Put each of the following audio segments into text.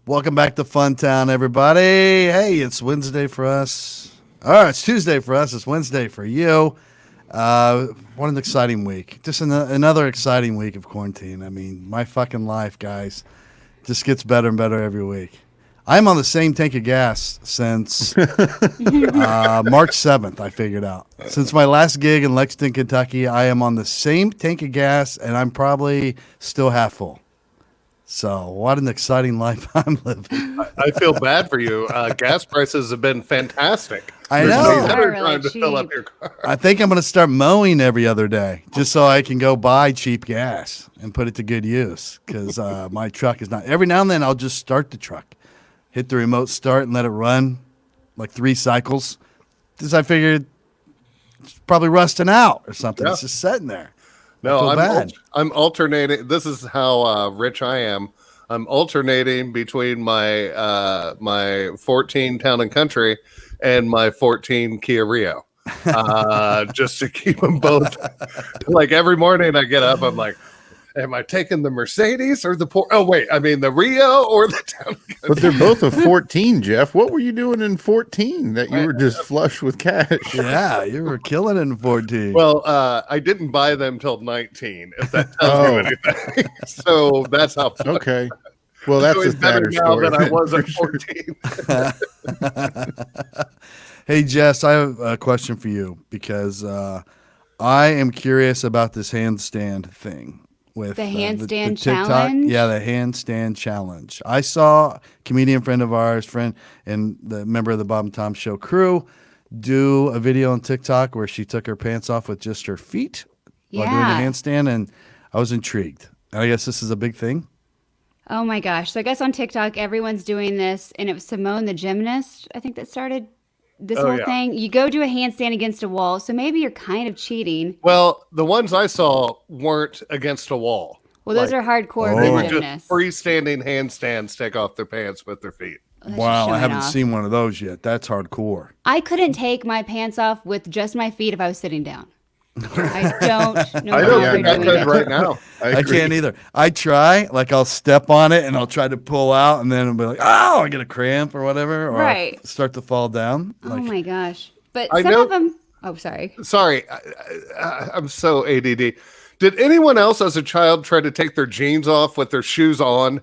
Welcome back to Funtown, everybody. Hey, it's Wednesday for us. It's Tuesday for us. It's Wednesday for you. What an exciting week. Just another exciting week of quarantine. I mean, my fucking life, guys, just gets better and better every week. I'm on the same tank of gas since March 7th, I figured out. Since my last gig in Lexington, Kentucky, I am on the same tank of gas, and I'm probably still half full. So what an exciting life I'm living. I feel bad for you. Gas prices have been fantastic. I know. Better Really time to fill cheap. up your car. I think I'm going to start mowing every other day just so I can go buy cheap gas and put it to good use because my truck is not. Every now and then I'll just start the truck, hit the remote start and let it run like 3 cycles because I figured it's probably rusting out or something. Yeah. It's just sitting there. No, bad. I'm alternating. This is how rich I am. I'm alternating between my my 14 Town and Country and my 14 Kia Rio, just to keep them both. Like every morning I get up, I'm like, am I taking the Mercedes or the the Rio or the Town and Country? But they're both a 14, Jeff. What were you doing in 14 that you were just flush with cash? Yeah, you were killing it in 14. Well, I didn't buy them till 19, if that tells you anything. So that's how. Okay. Well, that's doing a sadder better now story. than I was at For 14. Hey, Jess, I have a question for you because I am curious about this handstand thing. With The handstand TikTok. challenge? Yeah, the handstand challenge. I saw a comedian friend of ours, and the member of the Bob and Tom Show crew, do a video on TikTok where she took her pants off with just her feet while doing Yeah. the handstand, and I was intrigued. I guess this is a big thing. Oh my gosh. So I guess on TikTok, everyone's doing this, and it was Simone the gymnast, I think, that started this Oh, whole yeah. thing. You go do a handstand against a wall, so maybe you're kind of cheating. Well, the ones I saw weren't against a wall. Well, those Like, are hardcore Oh. They were good just gymnasts. freestanding handstands, take off their pants with their feet. That's just Wow, I showing haven't off. seen one of those yet. That's hardcore. I couldn't take my pants off with just my feet if I was sitting down. I don't know I how don't they're think I doing could it. right now. I agree. can't either. I try, like I'll step on it and I'll try to pull out, and then I'll be like, "Oh!" I get a cramp or whatever, or Right. I'll start to fall down. Oh Like, my gosh. But I some know- of them. Oh, sorry. Sorry, I'm so ADD. Did anyone else as a child try to take their jeans off with their shoes on?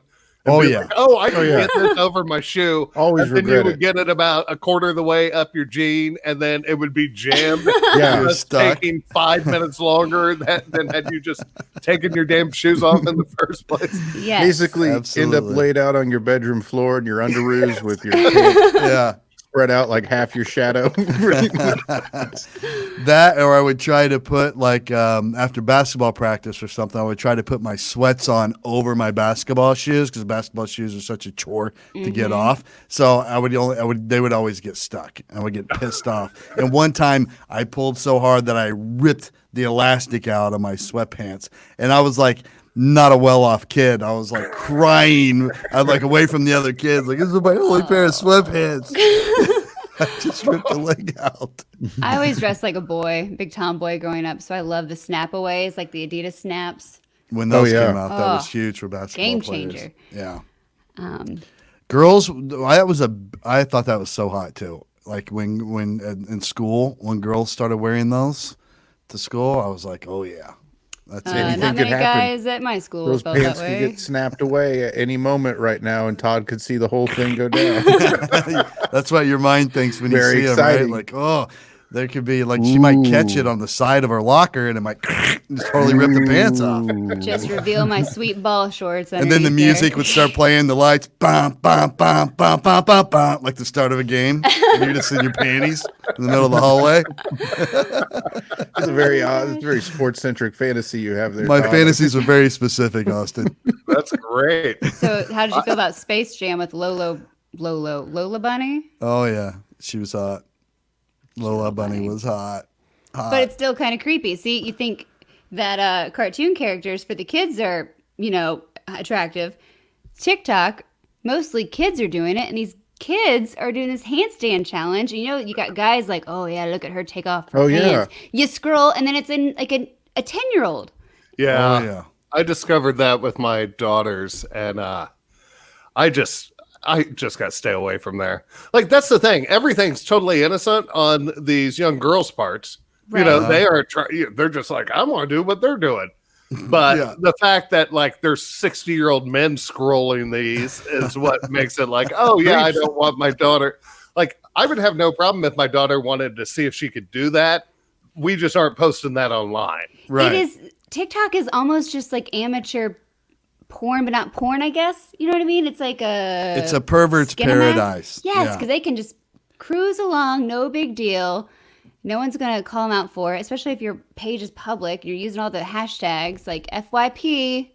And Oh, be yeah. like, oh, I can yeah. get this over my shoe. Always and then you regret would it. get it about a quarter of the way up your jean, and then it would be jammed. Yeah. You're Just stuck. taking 5 minutes longer than had you just taken your damn shoes off in the first place. Yes. Basically, end Absolutely. up laid out on your bedroom floor in your underoos with your pants yeah, spread out like half your shadow. that, or I would try to put like after basketball practice or something, I would try to put my sweats on over my basketball shoes because basketball shoes are such a chore to get off. So they would always get stuck. I would get pissed off. And one time I pulled so hard that I ripped the elastic out of my sweatpants, and I was like, not a well-off kid. I was like crying. I was like away from the other kids. Like, this is my only pair of sweatpants. I just ripped the leg out. I always dressed like a boy, big tomboy growing up. So I love the snapaways, like the Adidas snaps. When those yeah. came out, that was huge for basketball Game players. changer. Yeah. Um, Girls, I thought that was so hot too. Like when in school, when girls started wearing those to school, I was like, oh yeah. That's Anything not could many happen. guys at my school Those felt that pants could way. get snapped away at any moment right now, and Todd could see the whole thing go down. That's what your mind thinks when Very you see them, right? exciting. Like, oh, there could be like she might catch it on the side of her locker, and it might just totally rip the pants off. Just reveal my sweet ball shorts. And then the underneath music there. would start playing, the lights, bam, bam, bam, bam, bam, bam, bam, like the start of a game. And you're just in your panties in the middle of the hallway. It's a very odd, it's a very sports centric fantasy you have there. My Todd. fantasies were very specific, Austin. That's great. So how did you feel about Space Jam with Lola Bunny? Oh yeah, she was hot. Lola Bunny was hot. But it's still kind of creepy. See, you think that cartoon characters for the kids are, attractive. TikTok, mostly kids are doing it, and these kids are doing this handstand challenge. You got guys like, oh yeah, look at her take off her Oh, pants. You scroll, and then it's in like a 10-year-old. Yeah. Oh, yeah. I discovered that with my daughters, and I just got to stay away from there. Like, that's the thing. Everything's totally innocent on these young girls' parts. Right. You know, they're just like, I want to do what they're doing. But Yeah. the fact that like there's 60-year-old men scrolling these is what makes it like, oh yeah, I don't want my daughter. Like, I would have no problem if my daughter wanted to see if she could do that. We just aren't posting that online. Right. It is. TikTok is almost just like amateur porn, but not porn, I guess. You know what I mean? It's like It's a pervert's Skinemax. paradise. Yes, Yeah. because they can just cruise along, no big deal. No one's going to call them out for it, especially if your page is public. You're using all the hashtags like FYP.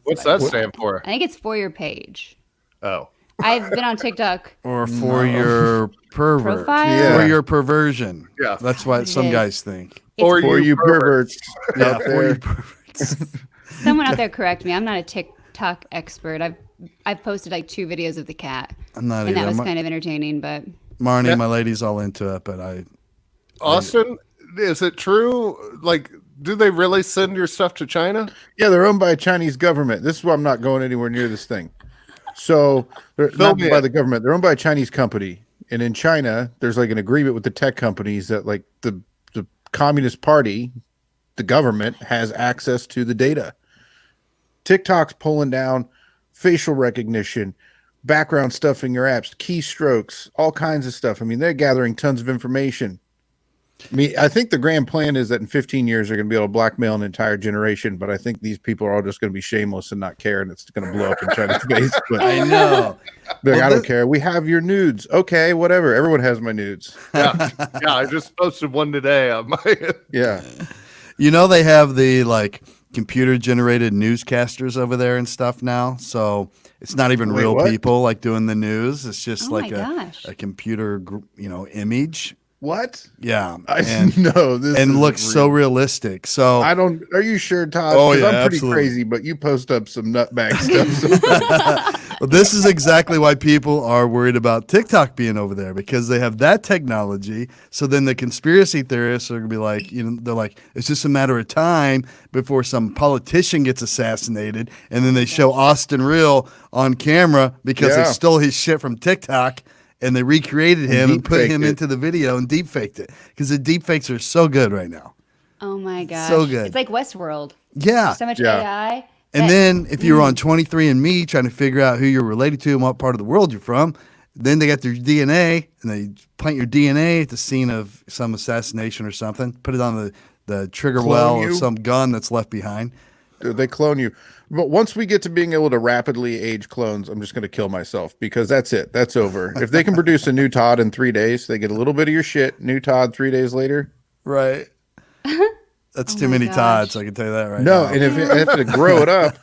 What's that stand for? I think it's for your page. Oh. I've been on TikTok. Or for your pervert. Profile? Yeah. For your perversion. Yeah. That's what some is. guys think. Or For you perverts. Yeah, out for there. you perverts. Someone out there correct me. I'm not a TikTok expert. I've posted like 2 videos of the cat. I'm not And that either. was kind of entertaining, but Marnie, Yeah. my lady's all into it, but I Austin, is it true? Like, do they really send your stuff to China? Yeah, they're owned by a Chinese government. This is why I'm not going anywhere near this thing. So they're not me by in. the government. They're owned by a Chinese company. And in China, there's like an agreement with the tech companies that like the Communist Party, the government, has access to the data. TikTok's pulling down facial recognition, background stuff in your apps, keystrokes, all kinds of stuff. I mean, they're gathering tons of information. I mean, I think the grand plan is that in 15 years they're going to be able to blackmail an entire generation, but I think these people are all just going to be shameless and not care, and it's going to blow up in China's face. But I know. they're like, Well, I don't care. We have your nudes. Okay, whatever. Everyone has my nudes. Yeah. Yeah, I just posted one today on my Yeah. You know they have the like computer generated newscasters over there and stuff now. So it's not even Wait, real what? people like doing the news. It's just Oh my like gosh. a computer image. What? Yeah. I And, know this and isn't looks so real. realistic. So I don't. Are you sure, Todd? Oh, 'Cause yeah, I'm pretty absolutely. crazy, but you post up some nutbag stuff. sometimes. well, this is exactly why people are worried about TikTok being over there, because they have that technology. So then the conspiracy theorists are going to be like, they're like, it's just a matter of time before some politician gets assassinated. And then they show Austin Real on camera because they Yeah. stole his shit from TikTok and they recreated him and put deepfaked him it. into the video and deep faked it, because the deep fakes are so good right now. oh my gosh. So good. It's like Westworld. Yeah. So much Yeah. AI. And that- then if you were on 23andMe trying to figure out who you're related to and what part of the world you're from, then they got their DNA and they plant your DNA at the scene of some assassination or something, put it on the trigger Clone well you? of some gun that's left behind. Dude, they clone you. But once we get to being able to rapidly age clones, I'm just going to kill myself, because that's it. That's over. If they can produce a new Todd in 3 days, they get a little bit of your shit. New Todd 3 days later. Right. That's too my many gosh. Todds, I can tell you that right No, now. and if to grow it up,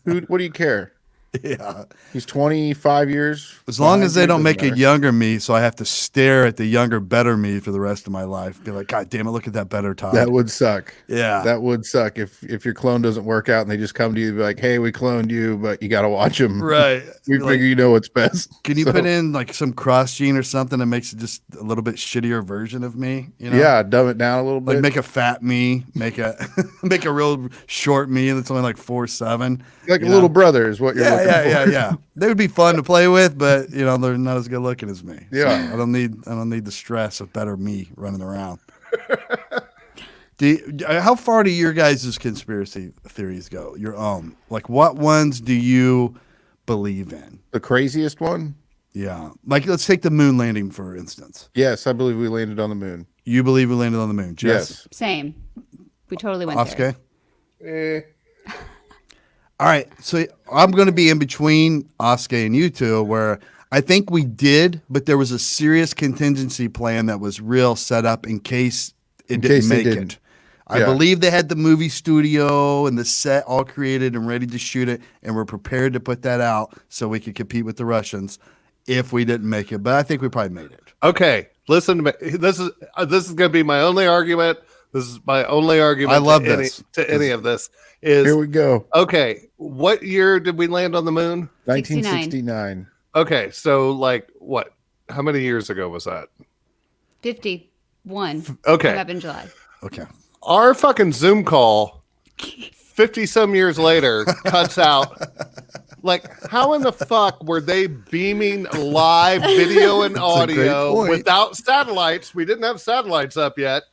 what do you care? Yeah. He's 25 years. As long as they behind you, don't doesn't make a matter. younger me, so I have to stare at the younger, better me for the rest of my life. Be like, God damn it, look at that better Todd. That would suck. Yeah. That would suck if your clone doesn't work out and they just come to you and be like, hey, we cloned you, but you got to watch them. Right. We Be figure like, you know what's best. can you So, put in like some cross gene or something that makes it just a little bit shittier version of me? You know? Yeah, dumb it down a little bit. Like make a fat me, make a make a real short me that's only like 4'7". like a you little know? brother is what you're Yeah, looking yeah, for. yeah. They would be fun to play with, but they're not as good looking as me. So Yeah. I don't need the stress of better me running around. How far do your guys' conspiracy theories go? Your own, like what ones do you believe in? The craziest one? Yeah, like let's take the moon landing for instance. Yes, I believe we landed on the moon. You believe we landed on the moon? Jess? Yes. Same. We totally went there. Osuke? All right, so I'm going to be in between Osuke and you two, where I think we did, but there was a serious contingency plan that was real set up in case it didn't case they make didn't. it. I Yeah. believe they had the movie studio and the set all created and ready to shoot it, and we're prepared to put that out so we could compete with the Russians if we didn't make it. But I think we probably made it. Okay, listen to me. This is going to be my only argument. This is my only argument. I love to this. any of this is Here we go. okay. What year did we land on the moon? 1969. Okay, so like what? How many years ago was that? 51. Okay. Came up in July. Okay. Our fucking Zoom call 50 some years later cuts out Like, how in the fuck were they beaming live video and audio point. without satellites? We didn't have satellites up yet.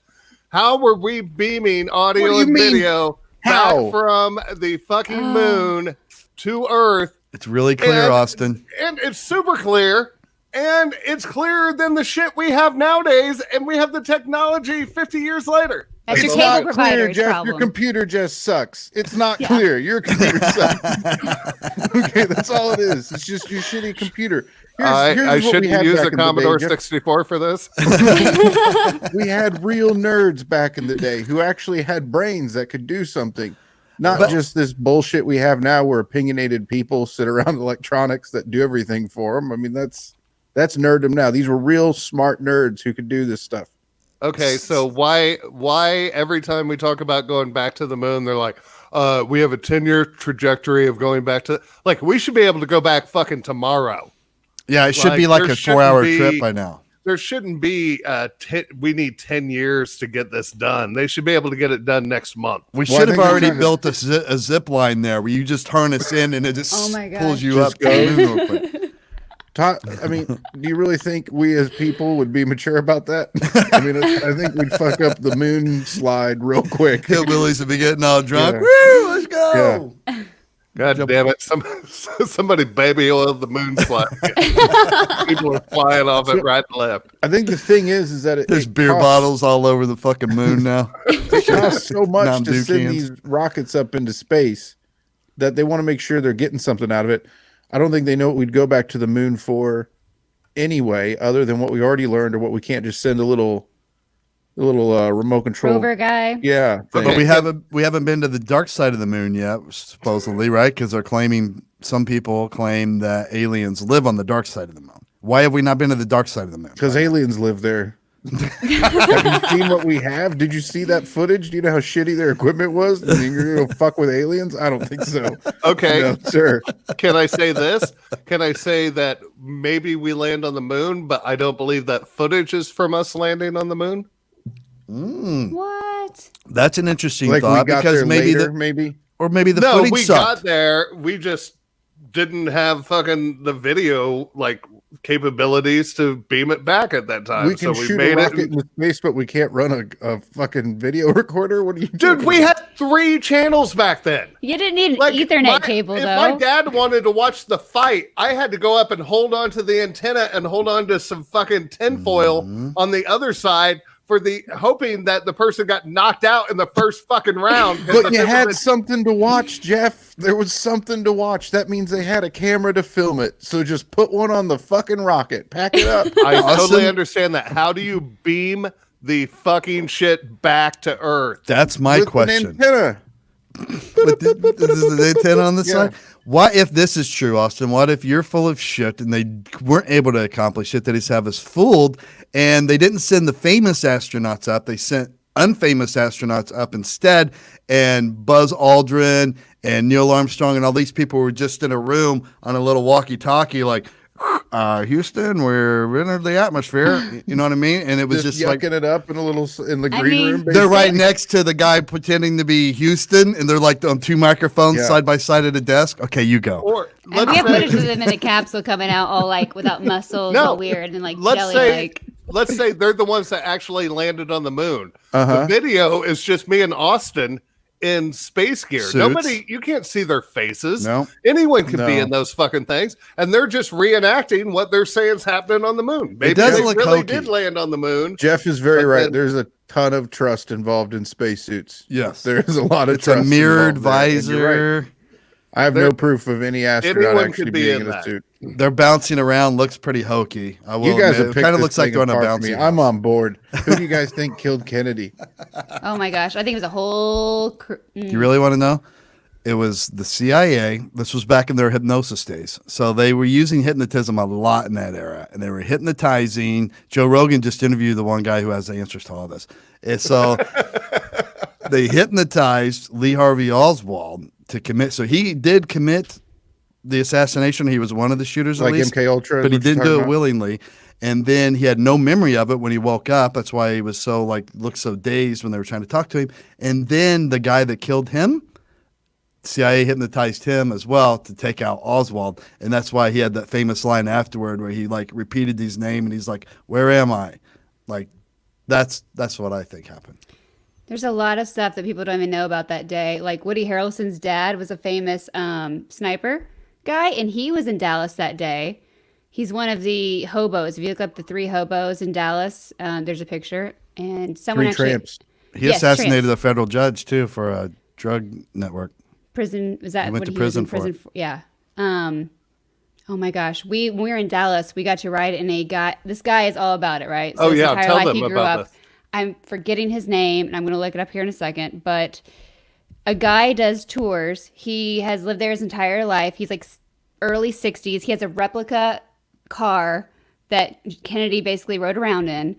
How were we beaming What do audio you and mean? video How? back from the fucking moon to Earth? It's really clear, And- Austin. And it's super clear. And it's clearer than the shit we have nowadays. And we have the technology 50 years later. That's your It's cable not provider's clear, Jeff. problem. Your computer just sucks. It's not clear. Your computer sucks. Okay, that's all it is. It's just your shitty computer. I what we shouldn't had use back a in the day, Commodore Jeff. 64 for this. We had real nerds back in the day who actually had brains that could do something. Not just this bullshit we have now where opinionated people sit around electronics that do everything for them. I mean, that's nerddom now. These were real smart nerds who could do this stuff. Okay, so why every time we talk about going back to the moon, they're like, we have a 10-year trajectory of going back to, like, we should be able to go back fucking tomorrow. Yeah, it should be Like, like there a 4-hour shouldn't trip be- by now. There shouldn't be we need 10 years to get this done. They should be able to get it done next month. We Well, I should have think we're already trying to- built a zip line there where you just harness in and it just Oh my God. pulls you Just up to the moon real quick. Todd, I mean, do you really think we as people would be mature about that? I mean, I think we'd fuck up the moon slide real quick. Hillbillies would be getting all drunk. Yeah. Woo, let's go. God damn it. Somebody baby oiled the moon slide. People are flying off it right and left. I think the thing is that There's it beer costs- bottles all over the fucking moon now. It costs so much Mountain to Dew send cans. these rockets up into space that they want to make sure they're getting something out of it. I don't think they know what we'd go back to the moon for anyway, other than what we already learned or what we can't just send a little remote control. Rover guy. Yeah. But thing. we haven't been to the dark side of the moon yet, supposedly, right? Because some people claim that aliens live on the dark side of the moon. Why have we not been to the dark side of the moon? Because aliens live there. Have you seen what we have? Did you see that footage? Do you know how shitty their equipment was? I mean, you're gonna fuck with aliens? I don't think so. Okay. No, sir. Can I say this? Can I say that maybe we land on the moon, but I don't believe that footage is from us landing on the moon? What? That's an interesting Like we thought got because there maybe later, maybe. maybe the No, footage we sucked. got there. We just didn't have fucking the video like capabilities to beam it back at that time. We can so we shoot a made rocket it. into space, but we can't run a fucking video recorder. What are you Dude, talking we about? had 3 channels back then. You didn't need an Like, Ethernet cable, if though. my dad wanted to watch the fight, I had to go up and hold on to the antenna and hold on to some fucking tinfoil on the other side for the hoping that the person got knocked out in the first fucking round. But you had something to watch, Jeff. There was something to watch. That means they had a camera to film it. So just put one on the fucking rocket. Pack it up. I Awesome. totally understand that. How do you beam the fucking shit back to Earth? That's my With question. An antenna. But this is the antenna on the Yeah. side. What if this is true, Austin? What if you're full of shit and they weren't able to accomplish it? They just have us fooled, and they didn't send the famous astronauts up. They sent unfamous astronauts up instead, and Buzz Aldrin and Neil Armstrong and all these people were just in a room on a little walkie-talkie, like, Houston, we're in the atmosphere. You know what I mean? And it was just like yucking it up in the I green mean- room. they're right basically. next to the guy pretending to be Houston, and they're like on 2 microphones Yeah. side by side at a desk. Okay, you go. Or And let's we have say, footage of them in a capsule coming out all like without muscles, No, all weird and like let's jelly say like. let's say they're the ones that actually landed on the moon. Uh-huh. The video is just me and Austin in space gear. Suits. You can't see their faces. No. Anyone can be No. in those fucking things, and they're just reenacting what they're saying is happening on the moon. Maybe does they look really hokey. did land on the moon. Jeff is very But right. then- There's a ton of trust involved in spacesuits. Yes. There's a lot of It's a trust. mirrored involved there, and you're right. visor. I have There- no proof of any astronaut anyone actually could be being in in a that. suit. They're bouncing around. Looks pretty hokey. I will You guys admit. have It kind of picked looks this like thing they're on a apart from bouncy. me. I'm on board. Who do you guys think killed Kennedy? Oh my gosh, I think it was a whole. You really want to know? It was the CIA. This was back in their hypnosis days. So they were using hypnotism a lot in that era, and they were hypnotizing. Joe Rogan just interviewed the one guy who has the answers to all this. And so they hypnotized Lee Harvey Oswald to commit. So he did commit the assassination. He was one of the shooters, Like at least, MK Ultra, is but he what you're didn't talking do it about? willingly. And then he had no memory of it when he woke up. That's why he was so looked so dazed when they were trying to talk to him. And then the guy that killed him CIA hypnotized him as well to take out Oswald, and that's why he had that famous line afterward where he like repeated his name and he's like, "Where am I?" Like, that's what I think happened. There's a lot of stuff that people don't even know about that day. Like Woody Harrelson's dad was a famous sniper guy, and he was in Dallas that day. He's one of the hobos. If you look up the 3 hobos in Dallas, there's a picture, and someone 3 actually tramps. He assassinated a federal judge too for a drug network. prison. Was that He went what to he was in prison prison for? Yeah. Oh my gosh, when we were in Dallas, we got to ride in a guy. This guy is all about it, right? Oh, his yeah, entire tell life them he grew about up. this. I'm forgetting his name, and I'm going to look it up here in a second. But a guy does tours. He has lived there his entire life. He's like early 60s. He has a replica car that Kennedy basically rode around in.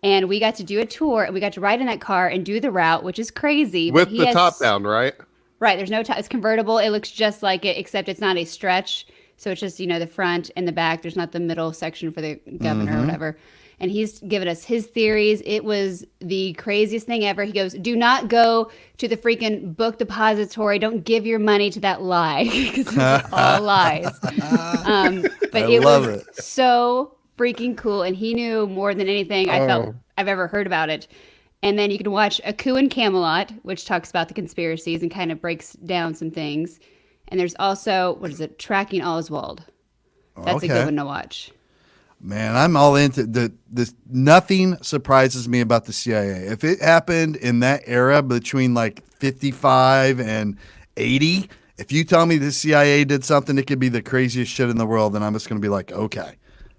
And we got to do a tour, and we got to ride in that car and do the route, which is crazy. With But he the has- top down, right? Right, there's no top. It's convertible. It looks just like it, except it's not a stretch. So it's just, the front and the back. There's not the middle section for the governor or whatever. And he's given us his theories. It was the craziest thing ever. He goes, do not go to the freaking book depository. Don't give your money to that lie, because it's all lies. But it love was it. so freaking cool. And he knew more than anything I felt I've ever heard about it. And then you can watch A Coup in Camelot, which talks about the conspiracies and kind of breaks down some things. And there's also, Tracking Oswald. That's a good one to watch. Man, I'm all into this. Nothing surprises me about the CIA. If it happened in that era between like 55 and 80, if you tell me the CIA did something, it could be the craziest shit in the world, then I'm just going to be like, okay.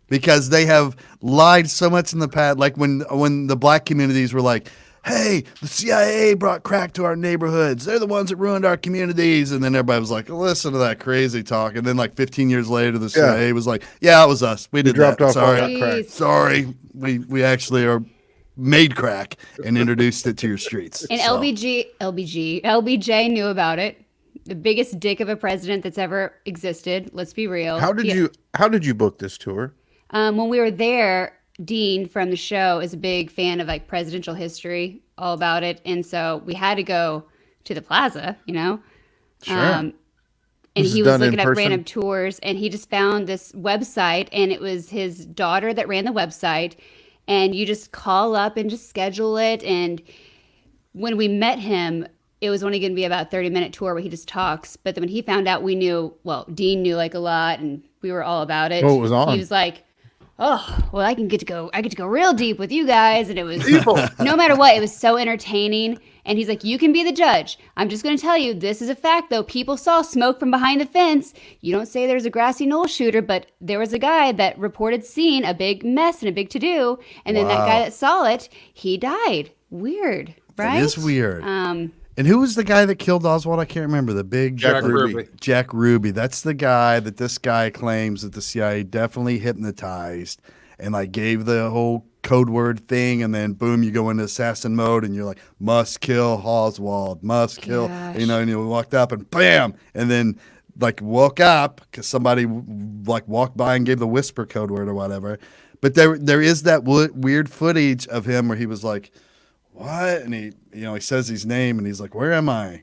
Because they have lied so much in the past. Like when the black communities were like, hey, the CIA brought crack to our neighborhoods. They're the ones that ruined our communities. And then everybody was like, listen to that crazy talk. And then like 15 years later, the CIA was like, yeah, it was us. We did dropped that. off all Sorry. that crack. Sorry. We actually are made crack and introduced it to your streets. And So, LBJ knew about it. The biggest dick of a president that's ever existed. Let's be real. How did you book this tour? When we were there, Dean from the show is a big fan of like presidential history, all about it, and so we had to go to the plaza, Sure. And This he is was done in looking up person? random tours, and he just found this website, and it was his daughter that ran the website, and you just call up and just schedule it. And when we met him, it was only going to be about a 30-minute tour where he just talks. But then when he found out Dean knew like a lot, and we were all about it. Oh, it was on. He was like, oh, well, I get to go real deep with you guys. And it was, no matter what, it was so entertaining. And he's like, you can be the judge. I'm just going to tell you, this is a fact, though. People saw smoke from behind the fence. You don't say there's a grassy knoll shooter, but there was a guy that reported seeing a big mess and a big to-do. And then that guy that saw it, he died. Weird, right? It is weird. And who was the guy that killed Oswald? I can't remember. The big Jack Ruby. Jack Ruby. That's the guy that this guy claims that the CIA definitely hypnotized and like gave the whole code word thing, and then boom, you go into assassin mode, and you're like, must kill Oswald, must kill, Gosh. and you walked up and bam, and then like woke up because somebody like walked by and gave the whisper code word or whatever. But there is that weird footage of him where he was like, what? And he says his name and he's like, where am I?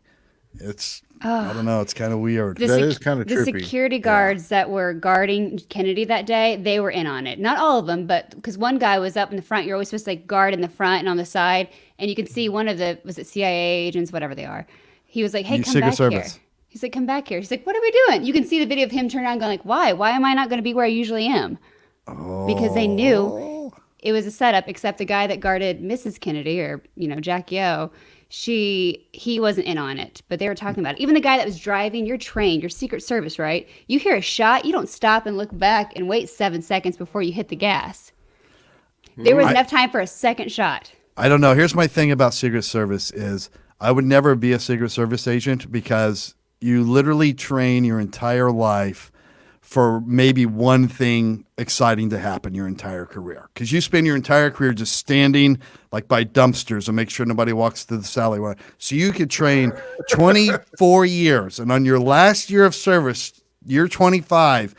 It's, I don't know. It's kind of weird. That is kind of The trippy. security guards that were guarding Kennedy that day, they were in on it. Not all of them, but because one guy was up in the front. You're always supposed to like guard in the front and on the side. And you can see one of was it CIA agents, whatever they are. He was like, hey, come Secret back Service. here. He's like, come back here. He's like, what are we doing? You can see the video of him turn around going like, why? Why am I not going to be where I usually am? Because they knew it was a setup, except the guy that guarded Mrs. Kennedy or, Jackie O, he wasn't in on it, but they were talking about it. Even the guy that was driving your train, your Secret Service, right? You hear a shot, you don't stop and look back and wait 7 seconds before you hit the gas. There was enough time for a second shot. I don't know. Here's my thing about Secret Service is I would never be a Secret Service agent because you literally train your entire life for maybe one thing exciting to happen your entire career. Because you spend your entire career just standing like by dumpsters and make sure nobody walks through the alleyway. So you could train 24 years. And on your last year of service, year 25,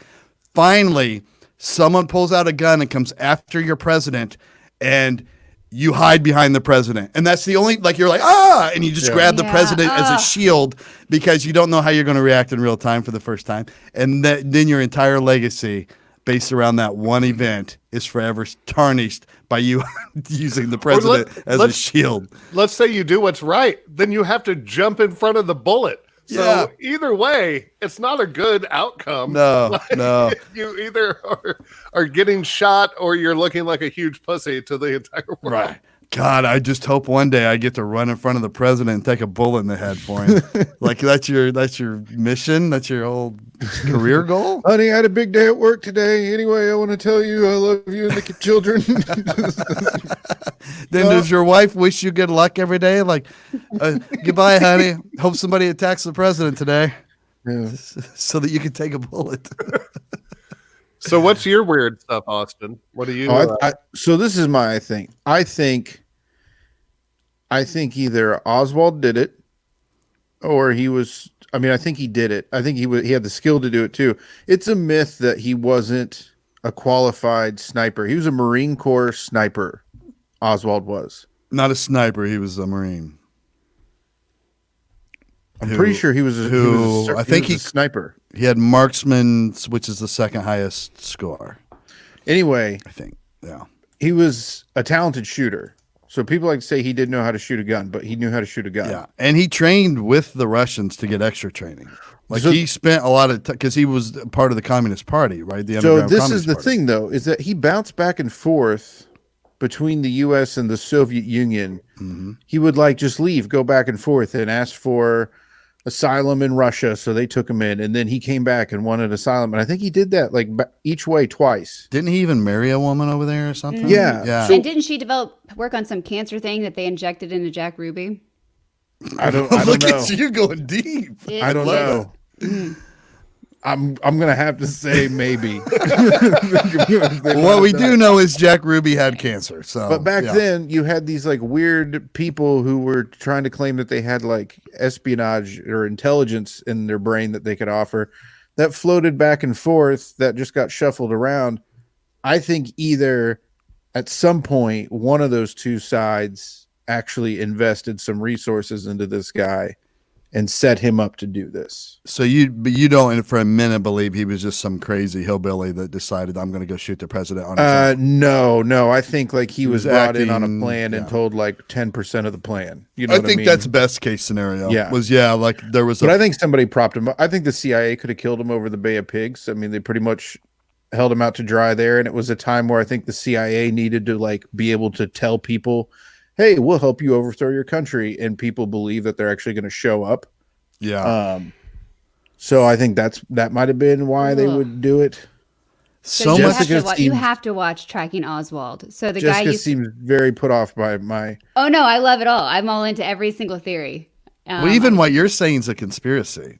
finally someone pulls out a gun and comes after your president. And you hide behind the president. And that's the only, like, you're like, and you just grab the Yeah, president as a shield because you don't know how you're going to react in real time for the first time. And then your entire legacy based around that one event is forever tarnished by you using the president as a shield. Let's say you do what's right, then you have to jump in front of the bullet. So either way, it's not a good outcome. No. You either are getting shot or you're looking like a huge pussy to the entire world. Right. God, I just hope one day I get to run in front of the president and take a bullet in the head for him. Like that's your mission. That's your whole career goal. Honey, I had a big day at work today. Anyway, I want to tell you I love you and the children. Then does your wife wish you good luck every day? Like, goodbye, honey. Hope somebody attacks the president today, so that you can take a bullet. So what's your weird stuff, Austin? What do you? So this is my thing. I think either Oswald did it, or he was. I mean, I think he did it. I think he had the skill to do it too. It's a myth that he wasn't a qualified sniper. He was a Marine Corps sniper. Oswald was Not a sniper. He was a Marine. I'm pretty sure he was a sniper. He had marksman, which is the second highest score. Anyway, I think. Yeah. He was a talented shooter. So people like to say he didn't know how to shoot a gun, but he knew how to shoot a gun. Yeah. And he trained with the Russians to get extra training. Like he spent a lot of time because he was part of the Communist Party, right? So this is the thing, though, is that he bounced back and forth between the U.S. and the Soviet Union. Mm-hmm. He would like just leave, go back and forth, and ask for asylum in Russia, so they took him in, and then he came back and wanted asylum, and I think he did that like each way twice. Didn't he even marry a woman over there or something? Yeah. And didn't she work on some cancer thing that they injected into Jack Ruby? I don't Look know. at you going deep. I don't know. I'm gonna have to say maybe. What we do know is Jack Ruby had cancer. So, but back then, you had these like weird people who were trying to claim that they had like espionage or intelligence in their brain that they could offer. That floated back and forth. That just got shuffled around. I think either at some point one of those two sides actually invested some resources into this guy and set him up to do this. So you don't for a minute believe he was just some crazy hillbilly that decided I'm going to go shoot the president on his own? No. I think like he was brought in on a plan and told like 10% of the plan. You know, I think that's best case scenario. Yeah, like there was. But I think somebody propped him up. I think the CIA could have killed him over the Bay of Pigs. I mean, they pretty much held him out to dry there, and it was a time where I think the CIA needed to like be able to tell people, hey, we'll help you overthrow your country, and people believe that they're actually going to show up. Yeah. So I think that might have been why they would do it. So you have to watch Tracking Oswald. So the Jessica guy seems very put off by my. Oh no, I love it all. I'm all into every single theory. Well, even what you're saying is a conspiracy.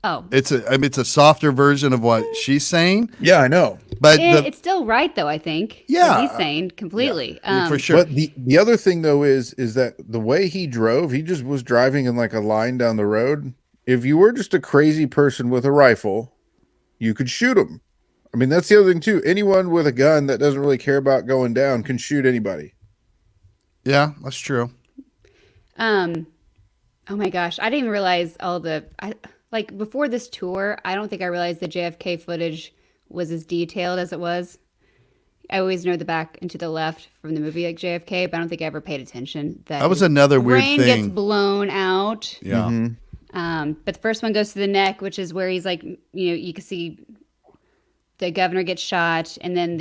Oh, it's a softer version of what she's saying. Yeah, I know, but it's still right though. I think. Yeah, what he's saying completely. For sure. But the other thing though is that the way he drove, he just was driving in like a line down the road. If you were just a crazy person with a rifle, you could shoot him. I mean, that's the other thing too. Anyone with a gun that doesn't really care about going down can shoot anybody. Yeah, that's true. Oh my gosh, I didn't even realize before this tour, I don't think I realized the JFK footage was as detailed as it was. I always know the back and to the left from the movie like JFK, but I don't think I ever paid attention. That was another weird brain thing. Gets blown out. Yeah. Mm-hmm. But the first one goes to the neck, which is where he's like, you can see the governor gets shot, and then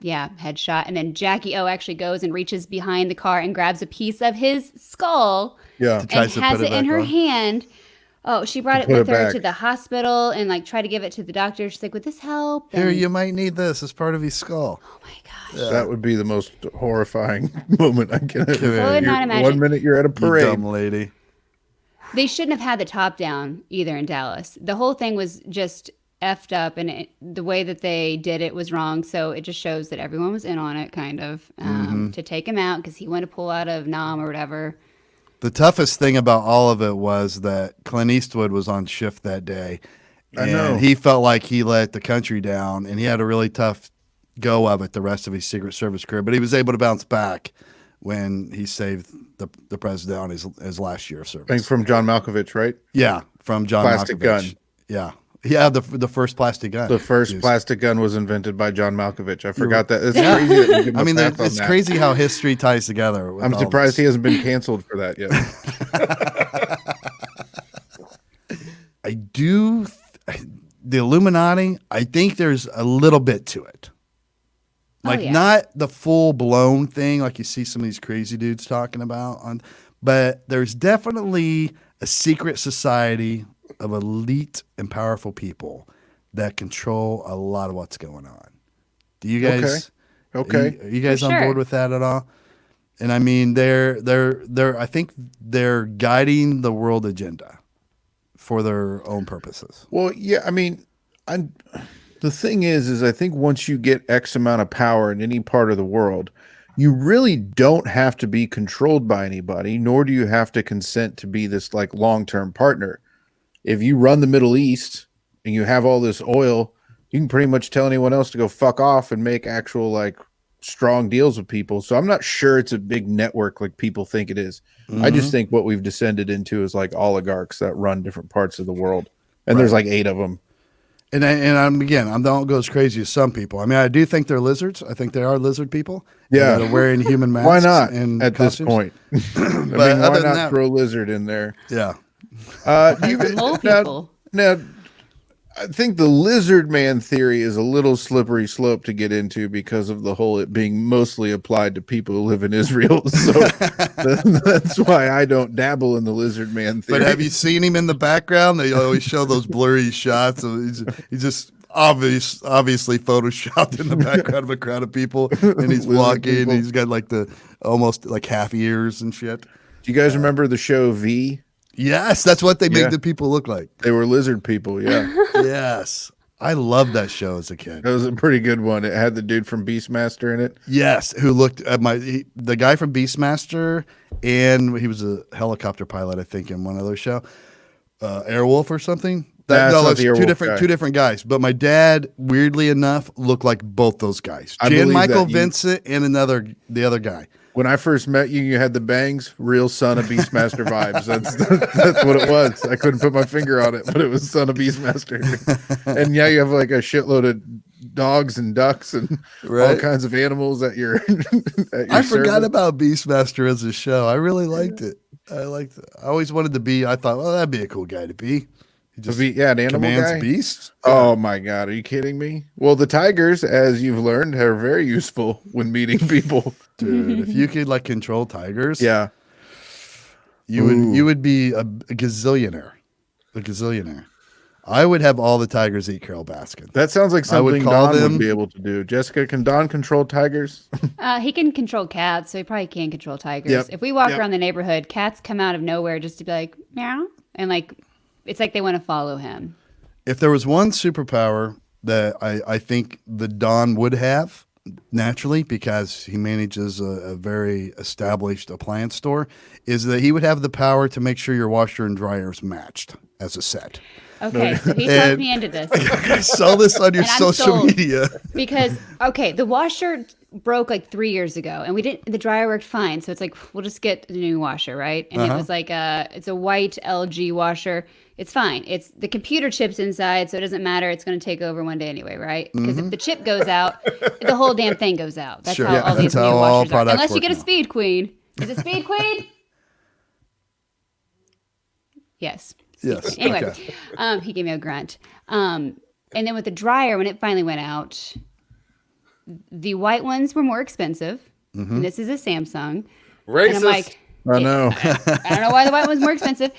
headshot, and then Jackie O actually goes and reaches behind the car and grabs a piece of his skull, and has it in her hand. Oh, she brought it with her to the hospital and like tried to give it to the doctor. She's like, "Would this help?" Here, you might need this as part of your skull. Oh my gosh, that would be the most horrifying moment I can could not imagine. 1 minute you're at a parade, you dumb lady. They shouldn't have had the top down either in Dallas. The whole thing was just effed up, and the way that they did it was wrong. So it just shows that everyone was in on it, kind of, to take him out because he wanted to pull out of Nam or whatever. The toughest thing about all of it was that Clint Eastwood was on shift that day. I know. He felt like he let the country down, and he had a really tough go of it the rest of his Secret Service career, but he was able to bounce back when he saved the president on his last year of service. Thing from John Malkovich, right? Yeah, from John Plastic Malkovich. gun. Yeah. Yeah, the first plastic gun. The first used. plastic gun was invented by John Malkovich. I forgot that. It's crazy. That we give him I a mean, pass on it's that. crazy how history ties together. I'm surprised he hasn't been canceled for that yet. I do. The Illuminati, I think there's a little bit to it. Like, not the full blown thing like you see some of these crazy dudes talking about, but there's definitely a secret society of elite and powerful people that control a lot of what's going on. Do you guys? Okay. Are you guys For on sure. board with that at all? And I mean, I think they're guiding the world agenda for their own purposes. Well, yeah, I mean, the thing is I think once you get X amount of power in any part of the world, you really don't have to be controlled by anybody, nor do you have to consent to be this like long-term partner. If you run the Middle East and you have all this oil, you can pretty much tell anyone else to go fuck off and make actual like strong deals with people. So I'm not sure it's a big network like people think it is. I just think what we've descended into is like oligarchs that run different parts of the world. And there's like 8 of them. And I don't go as crazy as some people. I mean, I do think they're lizards. I think they are lizard people. Yeah. That are wearing human masks. Why not and at costumes. this point? I mean, why other than not that- throw a lizard in there? Yeah. The mole people. Now, I think the lizard man theory is a little slippery slope to get into because of the whole it being mostly applied to people who live in Israel. So that's why I don't dabble in the lizard man theory. But have you seen him in the background? They always show those blurry shots. Of he's just obviously photoshopped in the background of a crowd of people, and he's Lizard walking. people. He's got like the almost like half ears and shit. Do you guys remember the show V? Yes, that's what they Yeah. made the people look like. They were lizard people, yeah. Yes, I loved that show as a kid. That was a pretty good one. It had the dude from Beastmaster in it. Yes, who looked at the guy from Beastmaster, and he was a helicopter pilot, I think, in one other show, Airwolf or something. Nah, it's not that's the Airwolf guy. two different guys. But my dad, weirdly enough, looked like both those guys. I Jan believe Michael that Vincent and the other guy. When I first met you, you had the bangs, real Son of Beastmaster vibes. That's what it was. I couldn't put my finger on it, but it was Son of Beastmaster. And yeah, you have like a shitload of dogs and ducks and all Right. kinds of animals at your. I forgot about Beastmaster as a show. I really liked it. I always wanted to be. I thought, well, that'd be a cool guy to be. He just an animal commands guy. beasts. Oh my god, are you kidding me? Well, the tigers, as you've learned, are very useful when meeting people. Dude, if you could like control tigers, Yeah. you would be a gazillionaire. A gazillionaire. I would have all the tigers eat Carol Baskin. That sounds like I would something call Don them- would be able to do. Jessica, can Don control tigers? He can control cats, so he probably can control tigers. Yep. If we walk Yep. around the neighborhood, cats come out of nowhere just to be like, meow. And like, it's like they want to follow him. If there was one superpower that I think the Don would have naturally, because he manages a very established appliance store, is that he would have the power to make sure your washer and dryer is matched as a set. Okay, so he And- talked me into this. I saw this on your And I'm social sold. media. Because okay, the washer broke like 3 years ago, and the dryer worked fine. So it's like we'll just get a new washer, right? And it was like it's a white LG washer. It's fine. It's the computer chips inside, so it doesn't matter. It's going to take over one day anyway, right? Because if the chip goes out, the whole damn thing goes out. That's Sure. how Yeah, all these that's new how all washers are. products Unless you work get a now. Speed Queen. Is it Speed Queen? Yes. Yes. Anyway, Okay. he gave me a grunt. And then with the dryer, when it finally went out, the white ones were more expensive. And this is a Samsung. Racist. And I'm like, I know. I don't know why the white one was more expensive.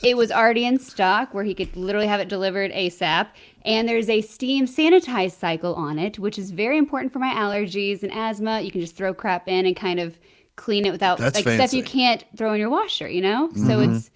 It was already in stock where he could literally have it delivered ASAP. And there's a steam sanitized cycle on it, which is very important for my allergies and asthma. You can just throw crap in and kind of clean it without That's like stuff fancy. you can't throw in your washer, you know? So it's,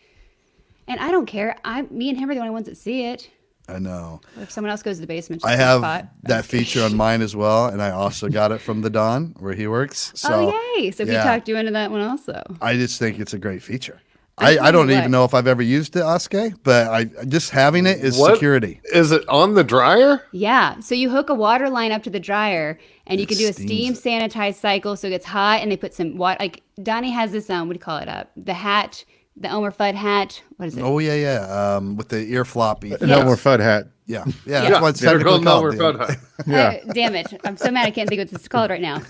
and I don't care. Me and him are the only ones that see it. I know. If someone else goes to the basement, just I get a have pot. that feature on mine as well, and I also got it from the Don where he works. So Oh, yay. So he yeah. talked you into that one also. I just think it's a great feature. I don't what. even know if I've ever used it, Oske, but I just having it is What? security. Is it on the dryer? Yeah. So you hook a water line up to the dryer and you It can do a steams steam sanitized cycle. So it gets hot and they put some water. Like Donnie has this, what do you call it? The hat, the Elmer Fudd hat. What is it? Oh yeah. With the ear floppy. An Elmer Fudd hat. Yeah. Yeah. That's what it's They're technically called called. Elmer Dan. Fudd. Yeah. Damn it. I'm so mad I can't think what it's called right now.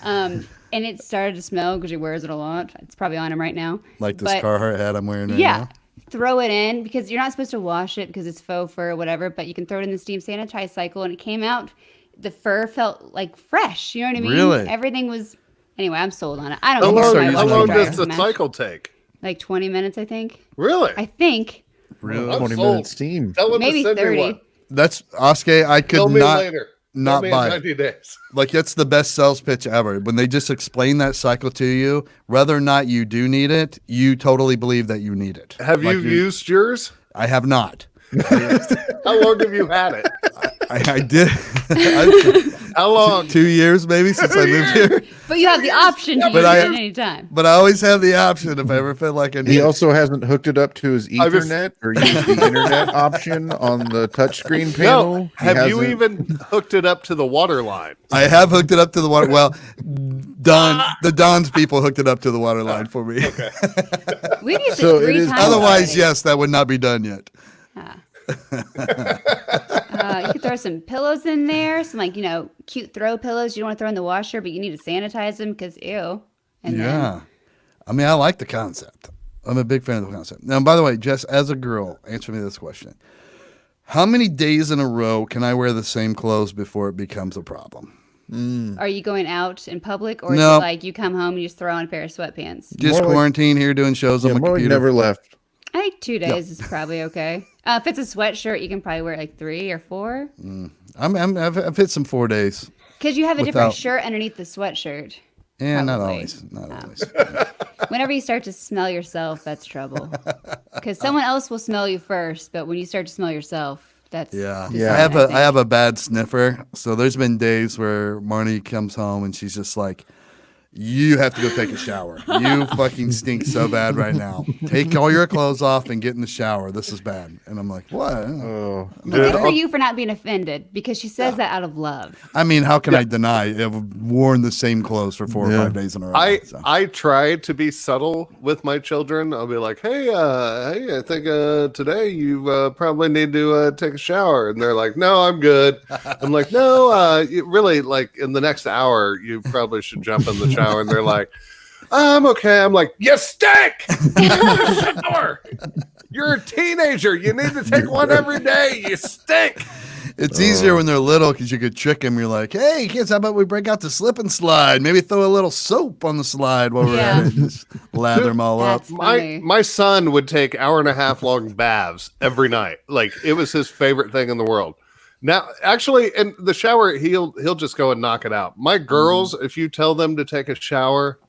And it started to smell because he wears it a lot. It's probably on him right now. Like this But- Carhartt hat I'm wearing right Yeah. now. Throw it in because you're not supposed to wash it because it's faux fur or whatever, but you can throw it in the steam sanitize cycle and it came out. The fur felt like fresh. You know what I mean? Really? Everything was. Anyway, I'm sold on it. I How don't start long, care. using how it long tomorrow. does the cycle take? Like 20 minutes, I think. Really? I think. Really? I'm 20 sold. minute steam. Tell him Maybe to send 30. me one. That's Oske. I Tell could me not later. not Tell me in buy it. 90 days. Like that's the best sales pitch ever. When they just explain that cycle to you, whether or not you do need it, you totally believe that you need it. Have Like you used yours? I have not. How long have you had it? I did. How long? 2 years maybe since I moved here. But you have the option to use but it I- at any time. But I always have the option if I ever feel like I need He it. also hasn't hooked it up to his I was- Ethernet or used the internet option on the touchscreen panel. No. He Have you hasn't- even hooked it up to the water line? I have hooked it up to the water. Well, the Don's people hooked it up to the water line for me. We've used So it it 3 is- times. Otherwise, already. yes, that would not be done yet. You could throw some pillows in there, some cute throw pillows you don't want to throw in the washer, but you need to sanitize them because ew. And then Yeah. I mean, I like the concept. I'm a big fan of the concept. Now, by the way, Jess, as a girl, answer me this question. How many days in a row can I wear the same clothes before it becomes a problem? are you going out in public or is No. it like you come home and you just throw on a pair of sweatpants? Just More like- quarantine here doing shows Yeah, on my more like computer. never left. I think 2 days is probably okay. If it's a sweatshirt, you can probably wear like 3 or 4 I've hit some 4 days. because you have a Without- different shirt underneath the sweatshirt. Yeah, not Probably. always. Not always. Whenever you start to smell yourself, that's trouble. Because someone else will smell you first, but when you start to smell yourself, that's Yeah. Yeah. I have a bad sniffer. So there's been days where Marnie comes home and she's just like, you have to go take a shower. You fucking stink so bad right now. Take all your clothes off and get in the shower. This is bad. And I'm like, what? Oh, Good for you for not being offended because she says that out of love. I mean, how can I deny I've worn the same clothes for 4 or 5 days in a row? so. I try to be subtle with my children. I'll be like, hey, I think today you probably need to take a shower. And they're like, no, I'm good. I'm like, no, you really, like in the next hour, you probably should jump in the shower. And they're like, I'm okay. I'm like, you stink. Shower. You're a teenager. You need to take one every day. You stink. It's easier when they're little because you could trick them. You're like, hey, kids, how about we break out the slip and slide? Maybe throw a little soap on the slide while we're Yeah. at it. Just lather them all up. That's funny. My son would take 1.5 hour long baths every night. Like it was his favorite thing in the world. Now, actually, in the shower, he'll just go and knock it out. My girls, if you tell them to take a shower,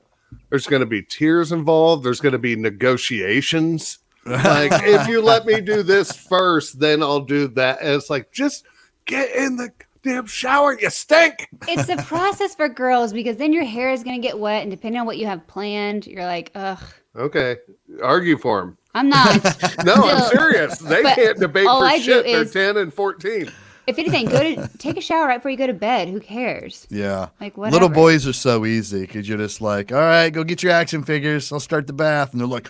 there's going to be tears involved. There's going to be negotiations. Like, if you let me do this first, then I'll do that. And it's like, just get in the damn shower. You stink. It's a process for girls because then your hair is going to get wet, and depending on what you have planned, you're like, ugh, Okay, argue for him. I'm not. No, I'm Still, serious. They but can't debate all for I do shit. They're is- 10 and 14. If anything, take a shower right before you go to bed. Who cares? Yeah. Like, Little whatever. boys are so easy because you're just like, all right, go get your action figures. I'll start the bath. And they're like,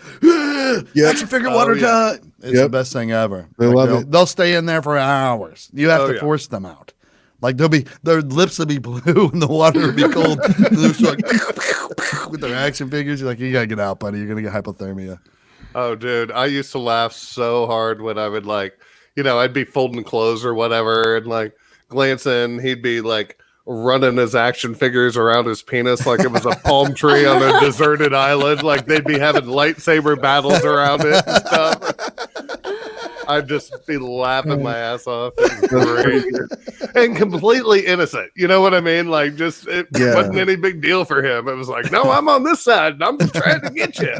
action figure water yeah. time. It's the Yep. best thing ever. They Like, love they'll, it. They'll stay in there for hours. You have Oh, to yeah. force them out. Like their lips will be blue and the water will be cold. And they're just like with their action figures. You're like, you gotta get out, buddy. You're gonna get hypothermia. Oh, dude, I used to laugh so hard when I would I'd be folding clothes or whatever and like glance in. He'd be like running his action figures around his penis like it was a palm tree on a deserted island. Like they'd be having lightsaber battles around it and stuff. I'd just be laughing my ass off. It was great. And completely innocent. You know what I mean? Like it Yeah. wasn't any big deal for him. It was like, no, I'm on this side and I'm just trying to get you.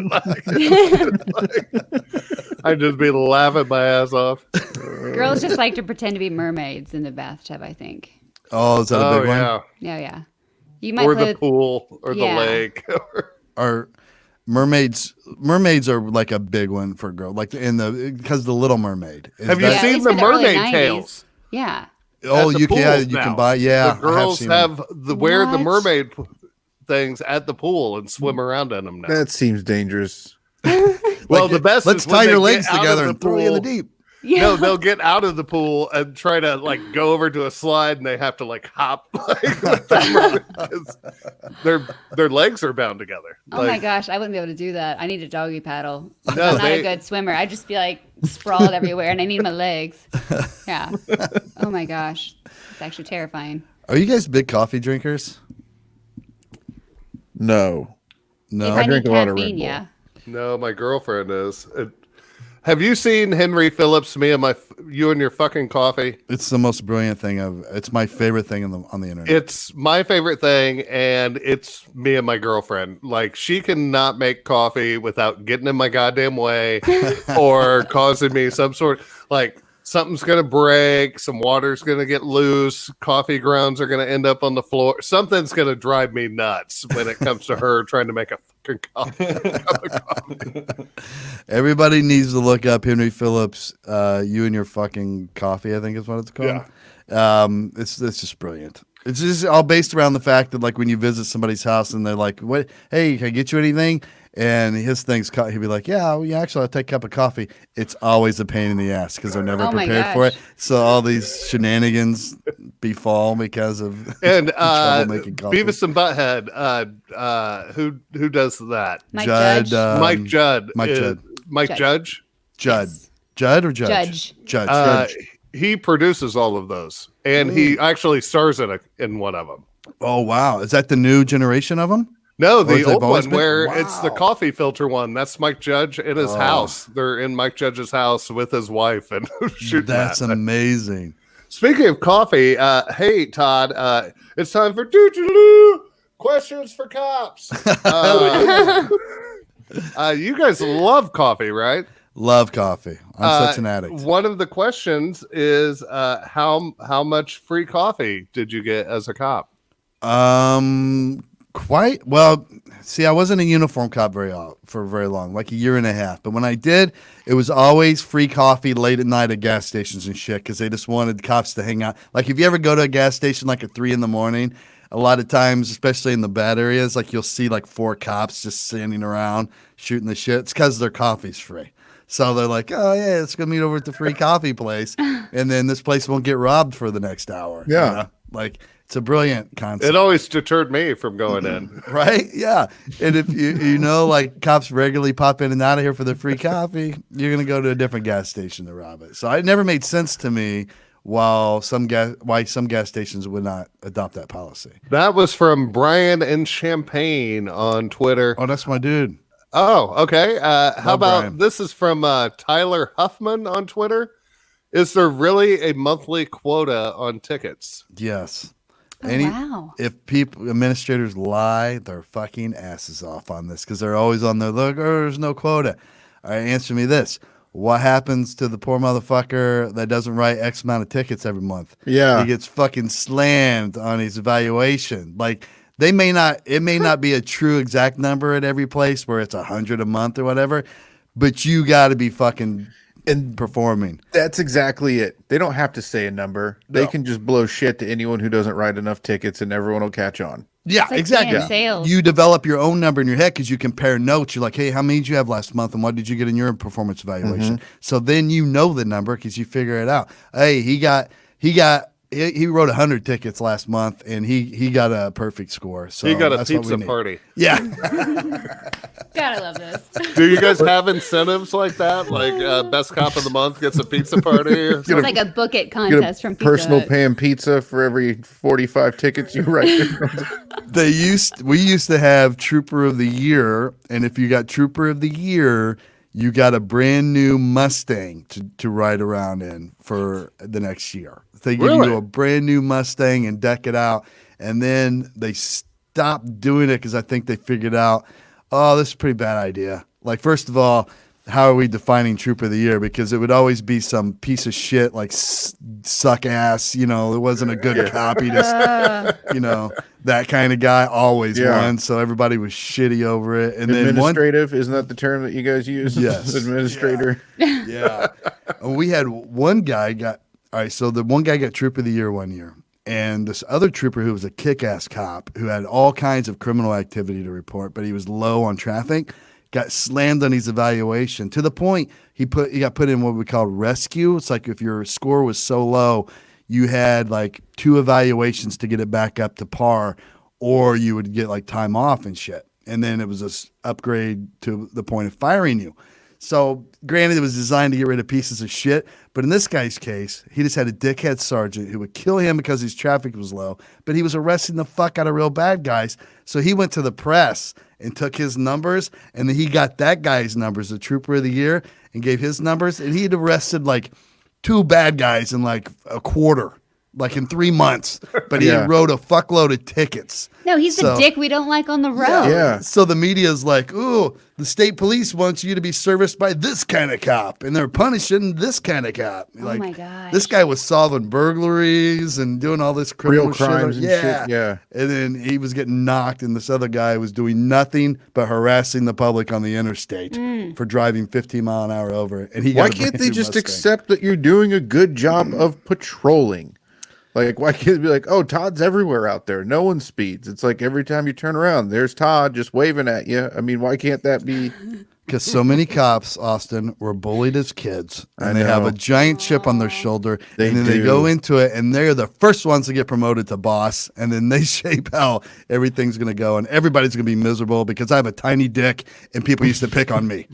I'd just be laughing my ass off. Girls just like to pretend to be mermaids in the bathtub, I think. Oh, is that a Oh, big one? yeah. Yeah. You might Or play the with, pool or Yeah. the lake. Or Mermaids are like a big one for girls, like because the Little Mermaid. Have you Yeah, at seen least the for the early mermaid 90s. tails? Yeah. Oh, At the you can pools you now. can buy. Yeah, The girls I have have wear the What? mermaid things at the pool and swim around in them now. That seems dangerous. Well, the best Let's is when tie they your get legs out of together the and throw you in the pool. deep. Yeah. No, they'll get out of the pool and try to like go over to a slide, and they have to like hop because their legs are bound together. Oh my gosh, I wouldn't be able to do that. I need a doggy paddle. No, I'm not a good swimmer. I'd just be like sprawled everywhere, and I need my legs. Yeah. Oh my gosh, it's actually terrifying. Are you guys big coffee drinkers? No. No. If I I drink need a lot of Red caffeine, Bull. yeah. No, my girlfriend is. Have you seen Henry Phillips? You and your fucking coffee. It's the most brilliant thing it's my favorite thing on the internet. It's my favorite thing, and it's me and my girlfriend. Like, she cannot make coffee without getting in my goddamn way or causing me some sort like something's gonna break, some water's gonna get loose, coffee grounds are gonna end up on the floor. Something's gonna drive me nuts when it comes to her trying to make a fucking coffee. Everybody needs to look up Henry Phillips. You and your fucking coffee, I think is what it's called. It's just brilliant. It's just all based around the fact that like when you visit somebody's house and they're like, "What? Hey, can I get you anything?" And his thing's he'd be like, yeah, actually, I'll take a cup of coffee. It's always a pain in the ass because they're never Oh my prepared for gosh. it. So all these shenanigans befall because of And trouble making coffee. Beavis and Butthead, who does that? Mike Judd, Judge. Mike Judd. Mike Judd. Mike Judge. Judge. Judd. Yes. Judd or Judge? Judge. Judge. He produces all of those, and he actually stars in one of them. Oh, wow. Is that the new generation of them? No, Or the has they've old always one been? where it's the Wow. coffee filter one. That's Mike Judge in his house. They're in Mike Judge's house with his wife and shooting That's that. amazing. Speaking of coffee, hey Todd, it's time for doo-doo-doo questions for cops. You guys love coffee, right? Love coffee. I'm such an addict. One of the questions is how much free coffee did you get as a cop? Quite well. See, I wasn't a uniform cop for very long, like a year and a half. But when I did, it was always free coffee late at night at gas stations and shit because they just wanted cops to hang out. Like if you ever go to a gas station like at 3 a.m, a lot of times, especially in the bad areas, like you'll see like 4 cops just standing around shooting the shit. It's because their coffee's free. So they're like, oh yeah, let's go meet over at the free coffee place, and then this place won't get robbed for the next hour. Yeah. You know? Like it's a brilliant concept. It always deterred me from going in. Right? Yeah. And if you know, like cops regularly pop in and out of here for their free coffee, you're going to go to a different gas station to rob it. So it never made sense to me why some gas stations would not adopt that policy. That was from Brian in Champaign on Twitter. Oh, that's my dude. Oh, okay. How about Brian. this is from Tyler Huffman on Twitter. Is there really a monthly quota on tickets? Yes. Oh, wow. If administrators lie their fucking asses off on this because they're always on their look, there's no quota. All right, answer me this. What happens to the poor motherfucker that doesn't write X amount of tickets every month? Yeah. He gets fucking slammed on his evaluation. Like it may not be a true exact number at every place where it's 100 a month or whatever, but you got to be fucking performing. That's exactly it. They don't have to say a number. They No. can just blow shit to anyone who doesn't write enough tickets and everyone will catch on. Yeah, It's like exactly. being in sales. You develop your own number in your head because you compare notes. You're like, hey, how many did you have last month, and what did you get in your performance evaluation? So then you know the number because you figure it out. Hey, he wrote 100 tickets last month, and he got a perfect score. So He got a that's what we pizza need. party. Yeah, God, I love this. Do you guys have incentives like that? Like best cop of the month gets a pizza party? Or It's like a book it Get contest a from Pizza personal Hut. pan pizza for every 45 tickets you write. we used to have Trooper of the Year, and if you got Trooper of the Year, you got a brand new Mustang to ride around in for the next year. They give Really? you a brand new Mustang and deck it out, and then they stopped doing it because I think they figured out, oh, this is a pretty bad idea. Like, first of all, how are we defining troop of the year? Because it would always be some piece of shit like suck ass, it wasn't a good copy to, that kind of guy always won. So everybody was shitty over it. And administrative, isn't that the term that you guys use? Yes. Administrator. Yeah. And we had one guy so the one guy got troop of the year one year. And this other trooper who was a kick-ass cop who had all kinds of criminal activity to report, but he was low on traffic, got slammed on his evaluation to the point he got put in what we call rescue. It's like if your score was so low, you had like 2 evaluations to get it back up to par, or you would get like time off and shit. And then it was this upgrade to the point of firing you. So granted, it was designed to get rid of pieces of shit, but in this guy's case, he just had a dickhead sergeant who would kill him because his traffic was low, but he was arresting the fuck out of real bad guys. So he went to the press and took his numbers, and then he got that guy's numbers, the trooper of the year, and gave his numbers, and he had arrested like 2 bad guys in like a quarter. Like in 3 months, but he wrote a fuckload of tickets. No, he's the dick we don't like on the road. Yeah. So the media is like, ooh, the state police wants you to be serviced by this kind of cop, and they're punishing this kind of cop. Like, my gosh. This guy was solving burglaries and doing all this criminal Real crimes shit. and shit. Yeah. And then he was getting knocked, and this other guy was doing nothing but harassing the public on the interstate for driving 15 mile an hour over. And he Why can't they just accept that you're doing a good job of patrolling? Like, why can't it be like, oh, Todd's everywhere out there. No one speeds. It's like every time you turn around, there's Todd just waving at you. I mean, why can't that be? Because so many cops, Austin, were bullied as kids, and they have a giant chip on their shoulder, and then they go into it, and they're the first ones to get promoted to boss, and then they shape how everything's going to go, and everybody's going to be miserable because I have a tiny dick, and people used to pick on me.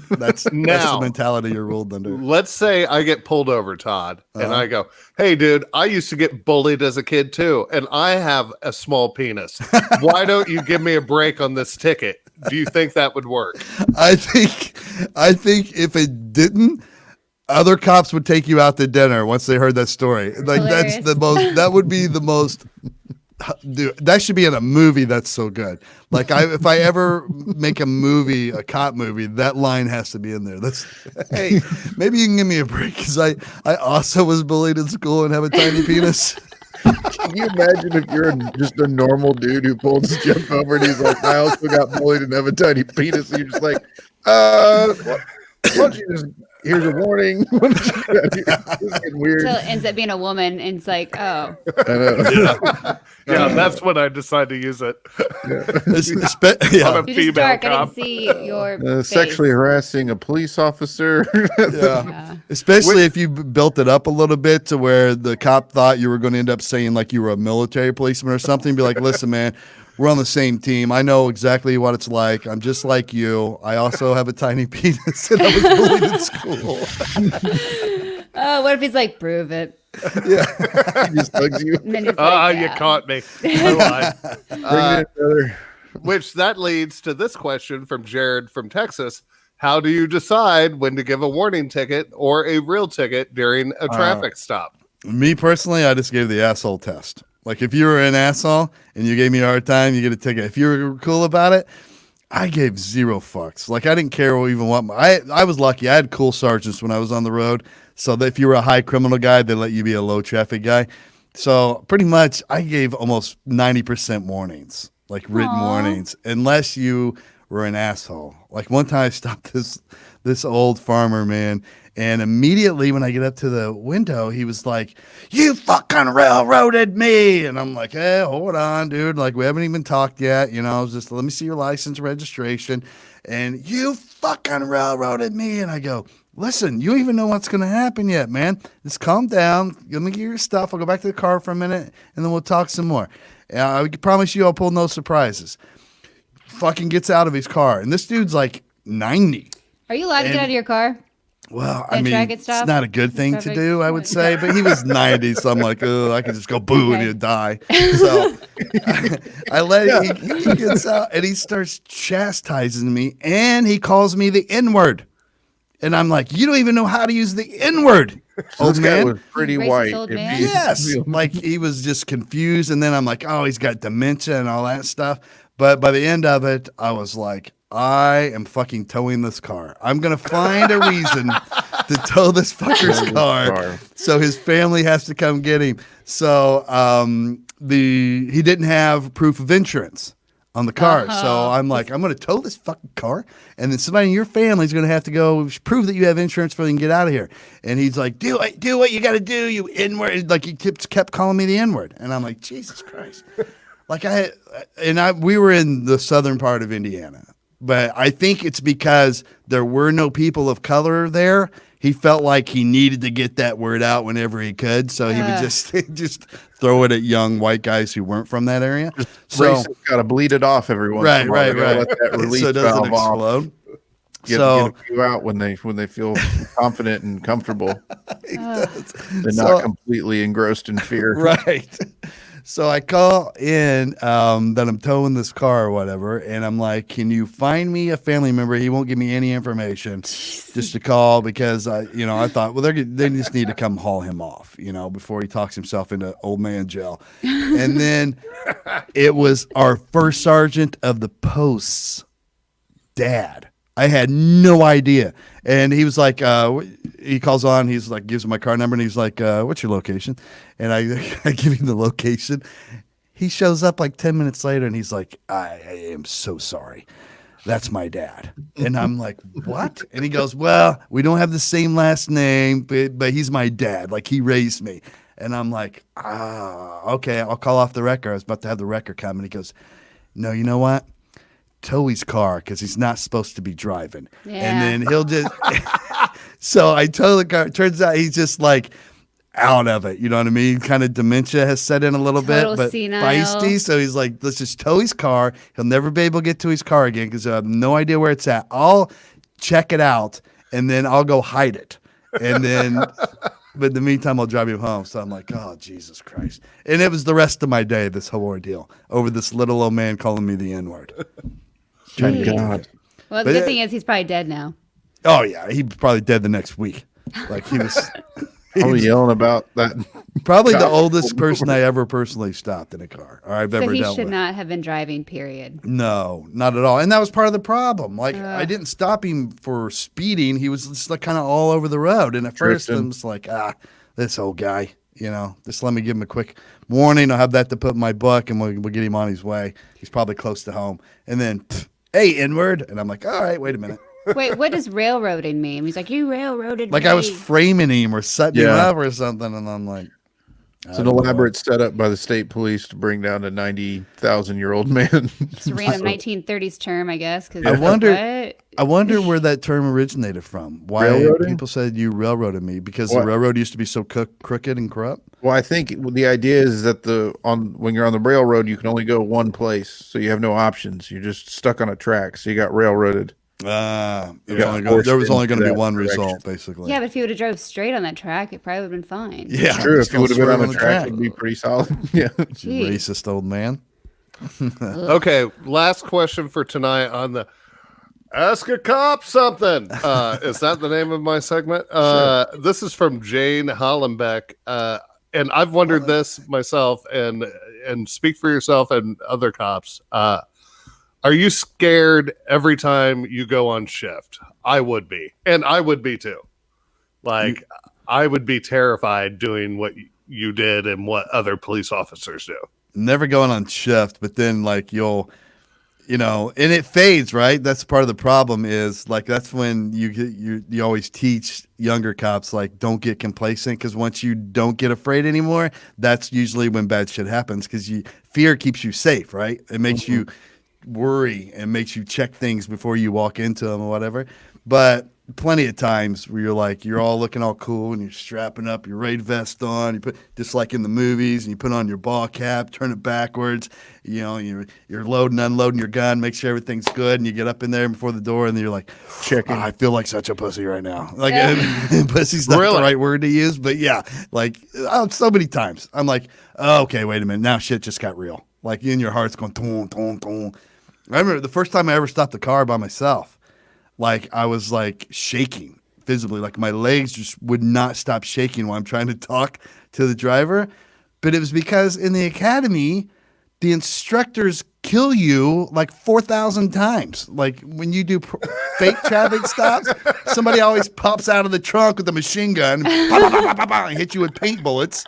That's the mentality you're ruled under. Let's say I get pulled over, Todd, and I go, hey, dude, I used to get bullied as a kid, too, and I have a small penis. Why don't you give me a break on this ticket? Do you think that would work? I think if it didn't, other cops would take you out to dinner once they heard that story. Like Hilarious. that would be the most. Dude, that should be in a movie. That's so good. Like if I ever make a movie, a cop movie, that line has to be in there. Hey, maybe you can give me a break because I also was bullied in school and have a tiny penis. Can you imagine if you're just a normal dude who pulls his jump over and he's like, I also got bullied and have a tiny penis, and you're just like, why don't you just, here's a warning. This is getting weird. Until it ends up being a woman, and it's like, oh. I know. Yeah, that's when I decide to use it. Yeah. I'm a You're just female dark. I cop. didn't see your face. Sexually harassing a police officer. Yeah. Especially if you built it up a little bit to where the cop thought you were going to end up saying like you were a military policeman or something. Be like, listen, man, we're on the same team. I know exactly what it's like. I'm just like you. I also have a tiny penis and I was bullied in school. Oh, what if he's like, prove it? Yeah. He just hugs you. And then he's like, You yeah. caught me. I lied. Bring it in, brother. Which that leads to this question from Jared from Texas. How do you decide when to give a warning ticket or a real ticket during a traffic stop? Me personally, I just gave the asshole test. Like if you were an asshole and you gave me a hard time, you get a ticket. If you were cool about it, I gave 0 fucks. Like I didn't care even what I was lucky. I had cool sergeants when I was on the road. So that if you were a high criminal guy, they let you be a low traffic guy. So pretty much I gave almost 90% warnings, like written warnings, unless you were an asshole. Like one time I stopped this old farmer, man, and immediately when I get up to the window, he was like, "You fucking railroaded me." And I'm like, "Hey, hold on, dude. Like we haven't even talked yet. Just let me see your license, registration." And you fucking railroaded me. And I go, "Listen, you don't even know what's going to happen yet, man. Just calm down. Let me get your stuff. I'll go back to the car for a minute, and then we'll talk some more. I promise you I'll pull no surprises." Fucking gets out of his car. And this dude's like 90. Are you allowed to get out of your car? Well, And I mean, traffic it's stop? not a good thing to Traffic do, I would point. say. But he was 90, so I'm like, oh, I could just go boo and Okay. he'd die. So I let he gets out and he starts chastising me and he calls me the N-word. And I'm like, you don't even know how to use the N-word, So old this guy man. was pretty Racist white. old If man? he- Yes. Like he was just confused. And then I'm like, oh, he's got dementia and all that stuff. But by the end of it, I was like, I am fucking towing this car. I'm gonna find a reason to tow this fucker's car, so his family has to come get him. So he didn't have proof of insurance on the car, so I'm like, I'm gonna tow this fucking car, and then somebody in your family is gonna have to go prove that you have insurance before you can get out of here. And he's like, do what you gotta do, you N-word. Like he kept calling me the N-word, and I'm like, Jesus Christ. Like we were in the southern part of Indiana, but I think it's because there were no people of color there. He felt like he needed to get that word out whenever he could, so he would just throw it at young white guys who weren't from that area. So got to bleed it off every once in a while. Right. Let that release so it doesn't valve off. explode. Get a few out when they feel confident and comfortable. They're not completely engrossed in fear. Right. So I call in that I'm towing this car or whatever, and I'm like, can you find me a family member? He won't give me any information, just to call, because I thought, well, they just need to come haul him off, before he talks himself into old man jail. And then it was our first sergeant of the post's dad. I had no idea. And he was like, he calls on, he's like, gives him my car number, and he's like, what's your location? And I give him the location. He shows up like 10 minutes later, and he's like, I am so sorry. That's my dad. And I'm like, what? And he goes, well, we don't have the same last name, but he's my dad. Like, he raised me. And I'm like, okay, I'll call off the wrecker. I was about to have the wrecker come, and he goes, no, you know what? Tow his car, because he's not supposed to be driving. Yeah. And then he'll just so I tow the car. Turns out he's just like out of it, you know what I mean? Kind of dementia has set in a little bit, but senile. Feisty. So he's like, let's just tow his car. He'll never be able to get to his car again because I have no idea where it's at. I'll check it out, and then I'll go hide it, and then but in the meantime, I'll drive him home. So I'm like, oh, Jesus Christ. And it was the rest of my day, this whole ordeal, over this little old man calling me the N-word. Thank God. Well, the good thing is he's probably dead now. Oh, yeah. He's probably dead the next week. Like, he was yelling about that. Probably the oldest person I ever personally stopped in a car, or I've ever dealt with. So he should not have been driving, period. No, not at all. And that was part of the problem. Like, I didn't stop him for speeding. He was just like kind of all over the road. And at first, I was like, this old guy, just let me give him a quick warning. I'll have that to put in my book, and we'll get him on his way. He's probably close to home. And then, hey, N-word. And I'm like, all right, wait a minute. Wait, what does railroading mean? He's like, you railroaded like me. I was framing him or setting him up or something. And I'm like, it's an elaborate setup by the state police to bring down a 90,000-year-old man. It's a random 1930s term, I guess. I wonder where that term originated from. Why people said you railroaded me, because the railroad used to be so crooked and corrupt. Well, I think the idea is that when you're on the railroad, you can only go one place, so you have no options. You're just stuck on a track, so you got railroaded. There was only going to be one result, basically. Yeah, but if you would have drove straight on that track, it probably would have been fine. Yeah, it's true. If you would have been on the track, it would be pretty solid. Yeah, racist old man. Okay, last question for tonight on the Ask a Cop Something. Is that the name of my segment? Sure. This is from Jane Hollenbeck, and I've wondered this myself. And speak for yourself and other cops. Are you scared every time you go on shift? I would be. And I would be too. Like, I would be terrified doing what you did and what other police officers do. Never going on shift, but then like you'll, and it fades, right? That's part of the problem is like, that's when you always teach younger cops, like, don't get complacent, because once you don't get afraid anymore, that's usually when bad shit happens, because fear keeps you safe, right? It makes you worry and makes you check things before you walk into them or whatever. But plenty of times where you're all looking all cool and you're strapping up your raid vest on, you put just like in the movies, and you put on your ball cap, turn it backwards, you're loading, unloading your gun, make sure everything's good, and you get up in there before the door, and then you're like, checking. I feel like such a pussy right now. Like, pussy's not the right word to use, but yeah, like so many times I'm like, oh, okay, wait a minute, now shit just got real. Like, in your heart's going, toom, toom, toom. I remember the first time I ever stopped the car by myself, like I was like shaking visibly, like my legs just would not stop shaking while I'm trying to talk to the driver. But it was because in the academy, the instructors kill you like 4,000 times. Like when you do fake traffic stops, somebody always pops out of the trunk with a machine gun and hit you with paint bullets.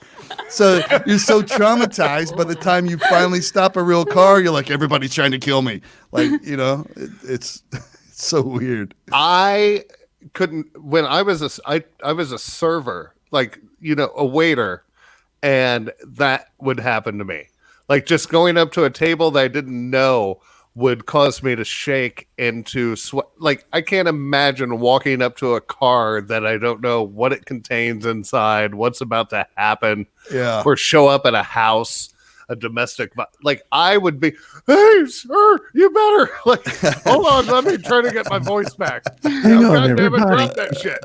So you're so traumatized by the time you finally stop a real car, you're like, everybody's trying to kill me. Like, it's so weird. I couldn't when I was a server, like, a waiter, and that would happen to me. Like just going up to a table that I didn't know would cause me to shake into sweat. Like I can't imagine walking up to a car that I don't know what it contains inside, what's about to happen. Yeah. Or show up at a house, a domestic, like I would be, hey, sir, you better, like, hold on, let me try to get my voice back. Hang on, God damn it, everybody. drop that shit.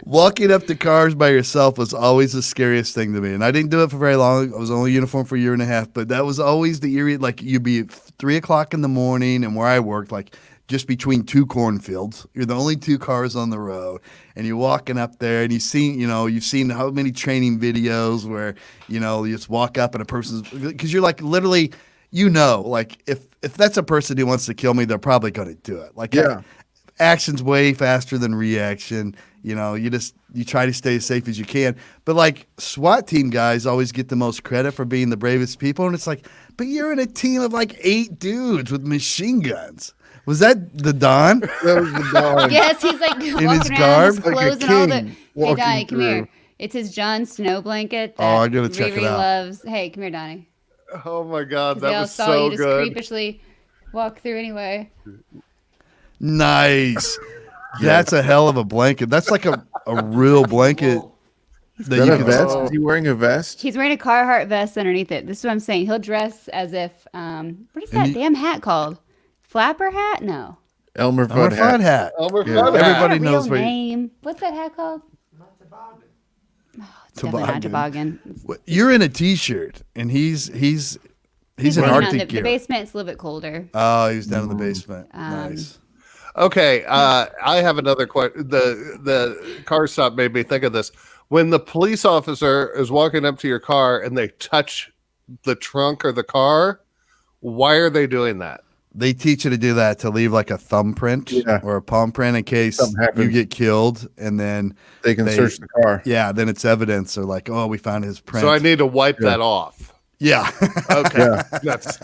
Walking up to cars by yourself was always the scariest thing to me. And I didn't do it for very long. I was only uniform for a year and a half, but that was always the eerie, like you'd be 3 o'clock in the morning and where I worked, like just between two cornfields. You're the only two cars on the road. And you're walking up there and you've seen how many training videos where, you just walk up and a person's, because you're like literally, like if that's a person who wants to kill me, they're probably going to do it. Like, Yeah. action's way faster than reaction. You try to stay as safe as you can. But like SWAT team guys always get the most credit for being the bravest people. And it's like, but you're in a team of like 8 dudes with machine guns. Was that the Don? That was the dog. Yes, he's like walking his around garb? his Like a clothes and all the. king Hey, walking Donnie, come here. through. It's his Jon Snow blanket. Oh, That I'm gonna check it Riri out. loves. Hey, come here, Donnie. Oh my God, 'Cause that they all was saw so you just good. creepishly walk through anyway. Nice. That's a hell of a blanket. That's like a real blanket that Is that you a can. vest? Is he wearing a vest? He's wearing a Carhartt vest underneath it. This is what I'm saying. He'll dress as if what is that you- damn hat called? Flapper hat? No. Elmer Elmer Fudd Fudd hat. hat. Elmer Yeah, Fudd hat. everybody Real knows what. name. What's that hat called? Oh, it's definitely not toboggan. You're in a t-shirt, and he's in hanging out Arctic in the gear. basement. It's a little bit colder. Oh, he's down in the basement. Nice. Okay, I have another question. The car stop made me think of this. When the police officer is walking up to your car and they touch the trunk or the car, why are they doing that? They teach you to do that, to leave like a thumbprint Yeah. or a palm print in case Something you happens. get killed, and then They can search the car. yeah, then it's evidence. They're like, oh, we found his print. So I need to wipe that off. yeah. Okay, Yeah. that's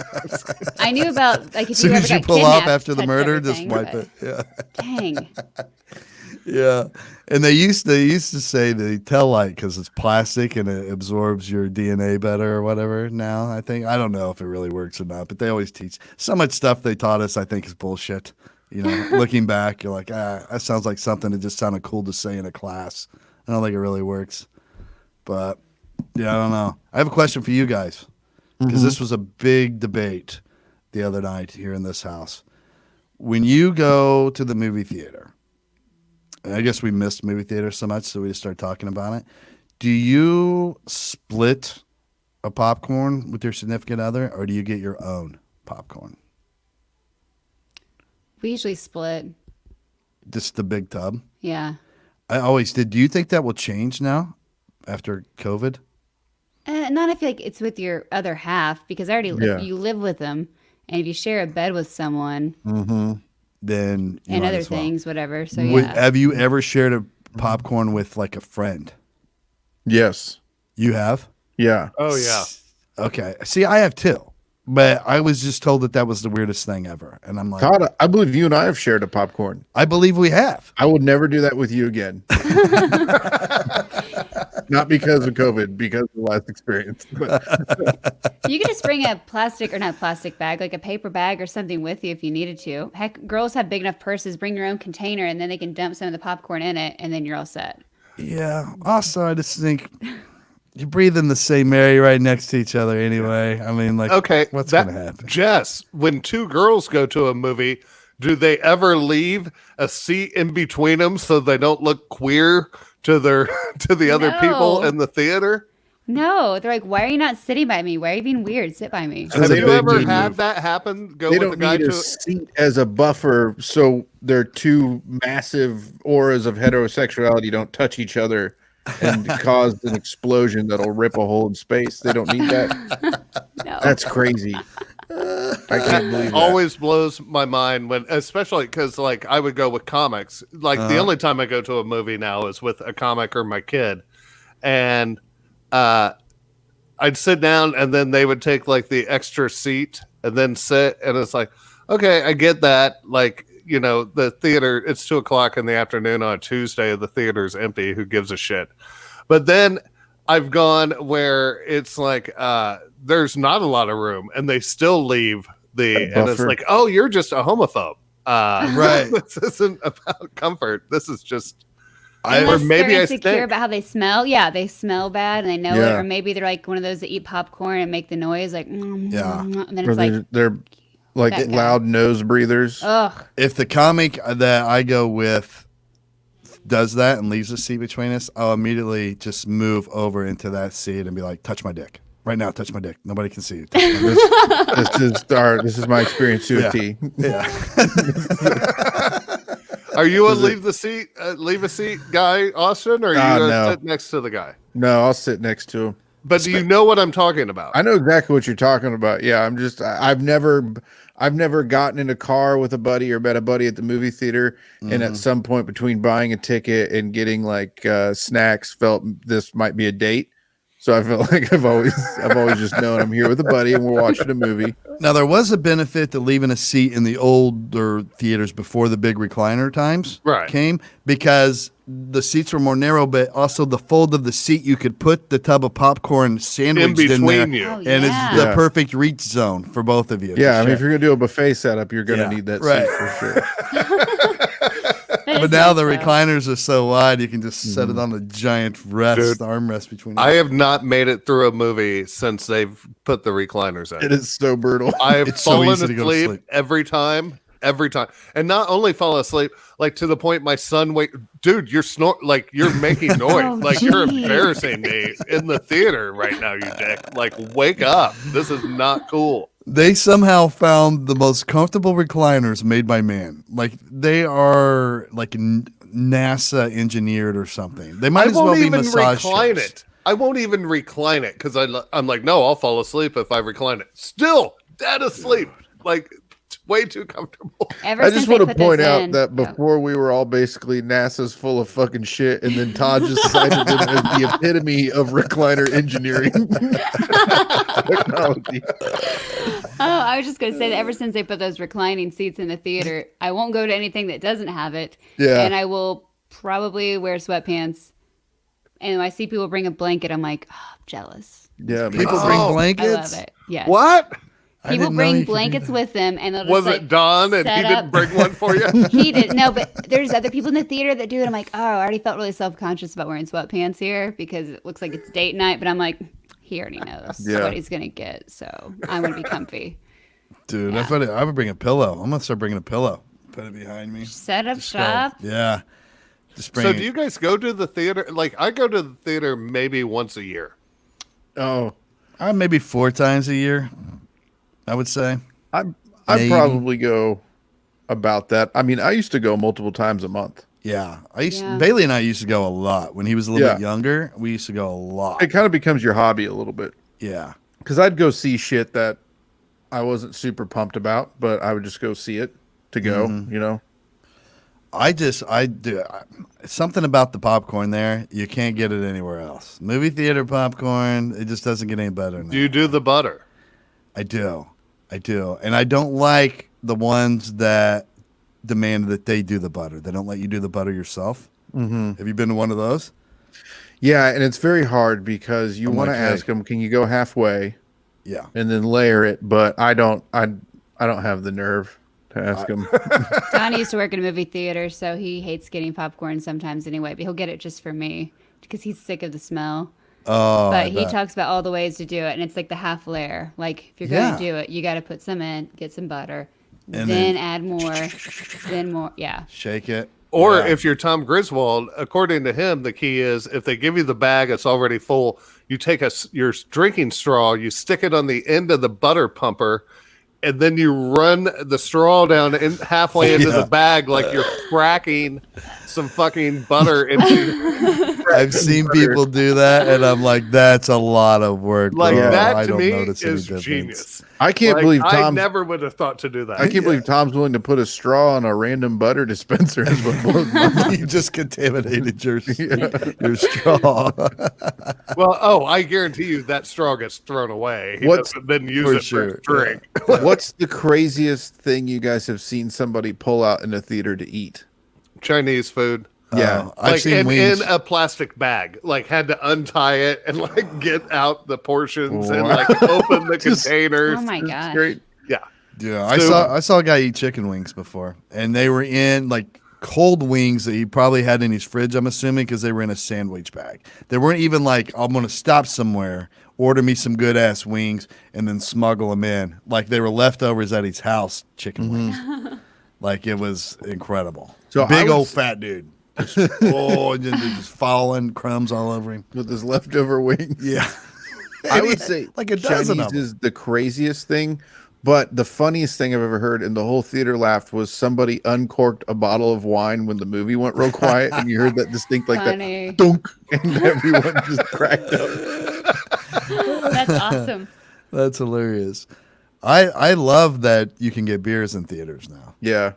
I knew about like if As soon you ever as you got pull off kidnapped, after the touch murder, just everything, wipe but it. Yeah. Dang. Yeah, and they used to say they tell light because it's plastic and it absorbs your DNA better or whatever. Now I don't know if it really works or not, but they always teach so much stuff they taught us. I think is bullshit. Looking back, you're like, that sounds like something that just sounded cool to say in a class. I don't think it really works, but yeah, I don't know. I have a question for you guys because this was a big debate the other night here in this house. When you go to the movie theater. I guess we missed movie theater so much, so we just started talking about it. Do you split a popcorn with your significant other, or do you get your own popcorn? We usually split. Just the big tub? Yeah. I always did. Do you think that will change now after COVID? Not if like it's with your other half because I already Yeah. you live with them, and if you share a bed with someone Then you and might other as well. things, whatever. So Would- yeah. Have you ever shared a popcorn with like a friend? Yes. You have? Yeah. oh yeah. Okay. See, I have too. But I was just told that was the weirdest thing ever. And I'm like, Todd, I believe you and I have shared a popcorn. I believe we have. I would never do that with you again. Not because of COVID, because of the last experience. But You could just bring a plastic or not plastic bag, like a paper bag or something with you if you needed to. Heck, girls have big enough purses. Bring your own container, and then they can dump some of the popcorn in it, and then you're all set. Yeah. Also, I just think you breathe in the same area right next to each other anyway. I mean, like, Okay, what's that- going to happen? Jess, when two girls go to a movie, do they ever leave a seat in between them so they don't look queer to the other people No. in the theater? No, they're like, why are you not sitting by me? Why are you being weird? Sit by me. That's Have a you big ever dude had move. that happen? Go they with a don't guy need a to seat as a buffer, so their two massive auras of heterosexuality don't touch each other and cause an explosion that'll rip a hole in space. They don't need that. No. That's crazy. I can't believe that. Always blows my mind when, especially because like I would go with comics. Like the only time I go to a movie now is with a comic or my kid, and I'd sit down and then they would take like the extra seat and then sit, and it's like, okay, I get that. Like, you know, the theater, it's 2:00 in the afternoon on a Tuesday, the theater's empty. Who gives a shit? But then I've gone where it's like there's not a lot of room, and they still leave and it's like, oh, you're just a homophobe. Right. This isn't about comfort. This is just. Or maybe they're insecure stink. about how they smell. Yeah, they smell bad and they know it. Yeah. Or maybe they're like one of those that eat popcorn and make the noise like, Yeah. and then Or it's like, they're like that guy. loud nose breathers. ugh. If the comic that I go with does that and leaves a seat between us, I'll immediately just move over into that seat and be like, touch my dick. Right now, touch my dick. Nobody can see you. This is my experience to a T. Yeah. Are you a leave a seat guy, Austin, or are you gonna no. sit next to the guy? No, I'll sit next to him. But do you know what I'm talking about? I know exactly what you're talking about. Yeah, I've never gotten in a car with a buddy or met a buddy at the movie theater, and at some point between buying a ticket and getting like snacks, felt this might be a date. So I felt like I've always just known I'm here with a buddy and we're watching a movie. Now, there was a benefit to leaving a seat in the older theaters before the big recliner times came, because the seats were more narrow, but also the fold of the seat, you could put the tub of popcorn sandwiched in there, you. Oh, and yeah. it's the perfect reach zone for both of you. Yeah, I mean, if you're going to do a buffet setup, you're going to Yeah, need that right. seat for sure. But now the recliners are so wide, you can just set it on the giant armrest between you. I have not made it through a movie since they've put the recliners in. It is so brutal. I have It's so fallen easy to go to asleep sleep. every time, and not only fall asleep, like to the point my son dude, you're you're making noise, Oh, like you're geez. embarrassing me in the theater right now, you dick. Like, wake up, this is not cool. They somehow found the most comfortable recliners made by man. Like, they are like NASA engineered or something. They might I as well won't be even massage recline chairs. it. I won't even recline it because I'm like, no, I'll fall asleep if I recline it. Still dead asleep, like way too comfortable. Ever I since just they want to put point those out in- that before we were all basically NASA's full of fucking shit, and then Todd just cited them as the epitome of recliner engineering technology. Oh, I was just going to say that ever since they put those reclining seats in the theater, I won't go to anything that doesn't have it. Yeah. And I will probably wear sweatpants. And when I see people bring a blanket, I'm like, oh, I'm jealous. Yeah, People Oh, bring I blankets. love it. Yes. What? I People didn't know you bring could do blankets that. with them, and they'll just Was like it Don and he set didn't up- bring one for you? He did no, but there's other people in the theater that do it. I'm like, oh, I already felt really self-conscious about wearing sweatpants here because it looks like it's date night. But I'm like, he already knows Yeah. what he's gonna get, so I'm gonna be comfy. Dude, Yeah. I would bring a pillow. I'm going to start bringing a pillow. Put it behind me. Set up Just go. shop. Yeah. Just bring So it. do you guys go to the theater? Like, I go to the theater maybe once a year. Oh, Maybe 4 times a year, I would say. I Maybe. probably go about that. I mean, I used to go multiple times a month. Yeah. Yeah. Bailey and I used to go a lot. When he was a little Yeah. bit younger, we used to go a lot. It kind of becomes your hobby a little bit. Yeah. Because I'd go see shit that I wasn't super pumped about, but I would just go see it to go, you know? I do. Something about the popcorn there, you can't get it anywhere else. Movie theater popcorn, it just doesn't get any better. Do you do the butter? I do. And I don't like the ones that demand that they do the butter. They don't let you do the butter yourself. Mm-hmm. Have you been to one of those? Yeah, and it's very hard because you I'm want to like, hey. ask them, can you go halfway Yeah. and then layer it? But I don't have the nerve to ask them. Don used to work in a movie theater, so he hates getting popcorn sometimes anyway, but he'll get it just for me because he's sick of the smell. Oh, But I he bet. talks about all the ways to do it, and it's like the half layer. Like, if you're Yeah. going to do it, you got to put some in, get some butter, And then then- add more, then more. Yeah. Shake it. Or Yeah. if you're Tom Griswold, according to him, the key is if they give you the bag, it's already full. You take your drinking straw, you stick it on the end of the butter pumper, and then you run the straw down halfway into Yeah. the bag like you're fracking some fucking butter into I've seen people do that, and I'm like, that's a lot of work. Like bro. that I to don't me notice any is difference. genius. I can't Like, believe I Tom's. never would have thought to do that. I can't believe Tom's willing to put a straw on a random butter dispenser. Is what blows my mind. You just contaminated your straw. Well, I guarantee you that straw gets thrown away. He What's- doesn't then use for it sure, for his drink. What's the craziest thing you guys have seen somebody pull out in a theater to eat? Chinese food. Yeah, I've Like seen wings. in a plastic bag, like had to untie it and like get out the portions and Wow. like open the containers. Oh my It's gosh. great. Yeah. Yeah, So- I saw a guy eat chicken wings before, and they were in like cold wings that he probably had in his fridge. I'm assuming because they were in a sandwich bag. They weren't even like, I'm gonna stop somewhere, order me some good ass wings, and then smuggle them in. Like they were leftovers at his house chicken wings. Like it was incredible. So Big I old was- fat dude. Oh, and just falling crumbs all over him. With his leftover wings. Yeah, I would say like a dozen Chinese of them. is the craziest thing, but the funniest thing I've ever heard, and the whole theater laughed, was somebody uncorked a bottle of wine when the movie went real quiet, and you heard that distinct like Funny. that dunk, and everyone just cracked up. That's awesome. That's hilarious. I love that you can get beers in theaters now. Yeah,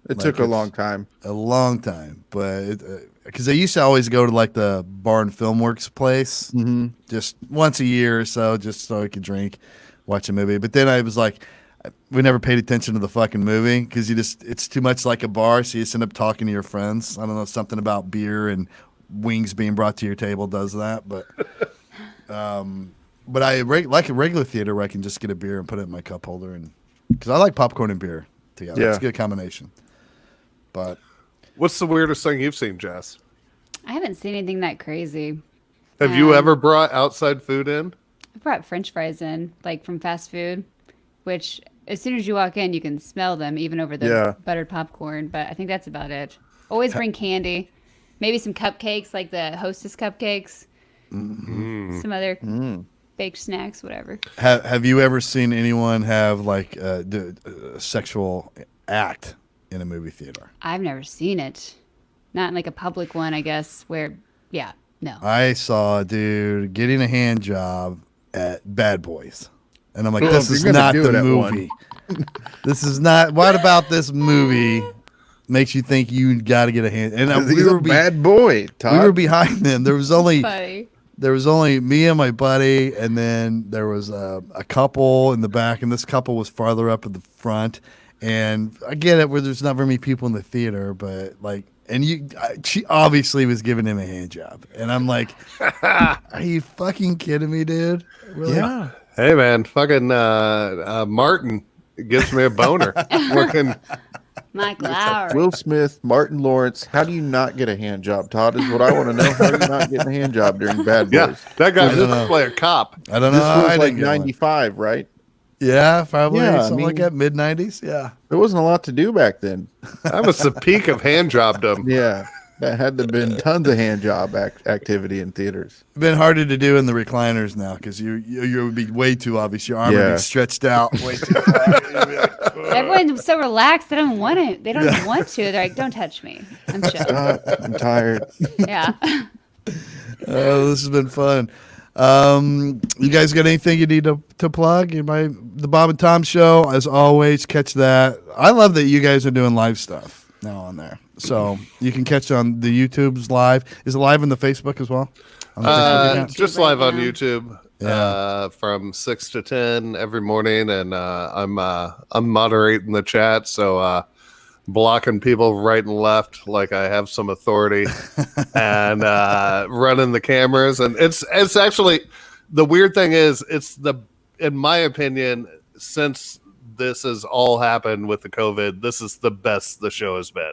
it Like took a it's- long time. A long time, but because I used to always go to like the Bar and Film Works place just once a year or so, just so I could drink, watch a movie. But then I was like, we never paid attention to the fucking movie because it's too much like a bar, so you just end up talking to your friends. I don't know, something about beer and wings being brought to your table does that, but I like a regular theater where I can just get a beer and put it in my cup holder, and because I like popcorn and beer together, Yeah. it's a good combination. But What's the weirdest thing you've seen, Jess? I haven't seen anything that crazy. Have you Um, ever brought outside food in? I brought French fries in, like from fast food, which as soon as you walk in, you can smell them even over the Yeah. buttered popcorn. But I think that's about it. Always bring candy, maybe some cupcakes, like the Hostess cupcakes, some other baked snacks, whatever. have you ever seen anyone have like a sexual act in a movie theater? I've never seen it. Not in like a public one, I guess, where, yeah, no. I saw a dude getting a hand job at Bad Boys. And I'm like, Well, this if is you're gonna not do the it at movie. This is not. What about this movie makes you think you got to get a hand? And He's a bad boy, Todd. we were behind them. There was only Funny. me and my buddy, and then there was a couple in the back, and this couple was farther up at the front. And I get it where there's not very many people in the theater, but like, and she obviously was giving him a hand job, and I'm like, are you fucking kidding me, dude? Really? Yeah. Hey man, fucking Martin gives me a boner. Looking, Mike Lowry. Will Smith, Martin Lawrence. How do you not get a hand job, Todd? Is what I want to know. How are you not getting a hand job during Bad Boys? yeah, that guy I don't know. just play a cop. I don't know. This how I was didn't like get one. 95, right? Yeah, probably Yeah, I something like mean- that, mid '90s. Yeah. There wasn't a lot to do back then. That was the peak of hand jobbedom. Yeah. That had to have been tons of hand job activity in theaters. It's been harder to do in the recliners now because you would be way too obvious. Your arm would Yeah. be stretched out way too far. You'd be like, Everyone's so relaxed. They don't want to. They don't even want to. They're like, don't touch me. I'm chill. I'm tired. Yeah. oh, this has been fun. You guys got anything you need to plug? The Bob and Tom Show, as always, catch that. I love that you guys are doing live stuff now on there. So you can catch on the YouTube's live. Is it live on the Facebook as well? On the Facebook account? Just right live on now. YouTube Yeah. from 6 to 10 every morning, and I'm moderating the chat, so blocking people right and left like I have some authority, and running the cameras. And it's actually, the weird thing is, in my opinion, since this has all happened with the COVID, this is the best the show has been.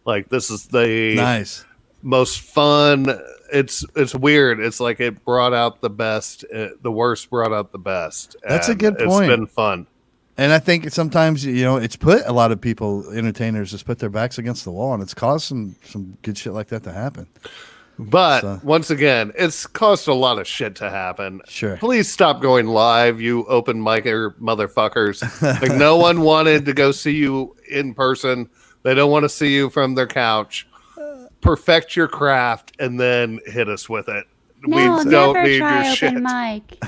Like, this is the Nice. most fun. It's weird. It's like it brought out the best. The worst brought out the best. That's a and good point. It's been fun. And I think sometimes, it's put a lot of people, entertainers, just put their backs against the wall, and it's caused some good shit like that to happen. But So- once again, it's caused a lot of shit to happen. Sure. Please stop going live, you open micer motherfuckers. Like, no one wanted to go see you in person. They don't want to see you from their couch. perfect your craft and then hit us with it. No, We don't never need try your shit. open mic.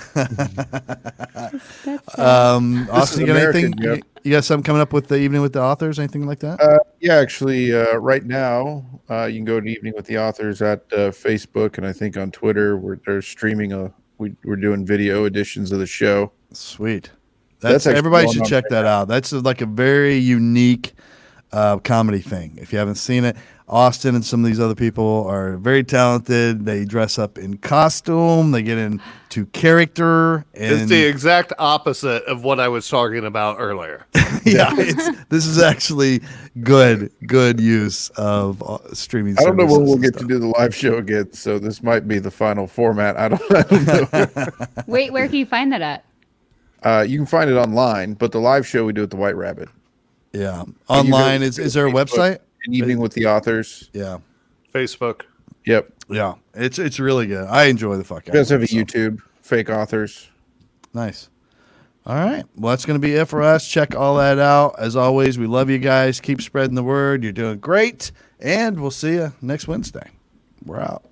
Austin, you got American, anything? yep. You got something coming up with the Evening with the Authors? Anything like that? Yeah, actually, right now, you can go to Evening with the Authors at Facebook, and I think on Twitter, they're streaming we're doing video editions of the show. Sweet. That's actually Everybody going should on check right that out. That's like a very unique comedy thing. If you haven't seen it, Austin and some of these other people are very talented. They dress up in costume. They get into character. It's And the exact opposite of what I was talking about earlier. yeah, this is actually good use of streaming. I don't know when services we'll and get stuff. to do the live show again, so this might be the final format. I don't know. Wait, where can you find that at? You can find it online, but the live show we do at the White Rabbit. Yeah, You online go is there a Facebook, website? An Evening with the Authors. Yeah, Facebook. Yep. yeah, it's really good. I enjoy the fuck out You guys of have it. a YouTube, Fake Authors. Nice. All right. Well, that's going to be it for us. Check all that out. As always, we love you guys. Keep spreading the word. You're doing great. And we'll see you next Wednesday. We're out.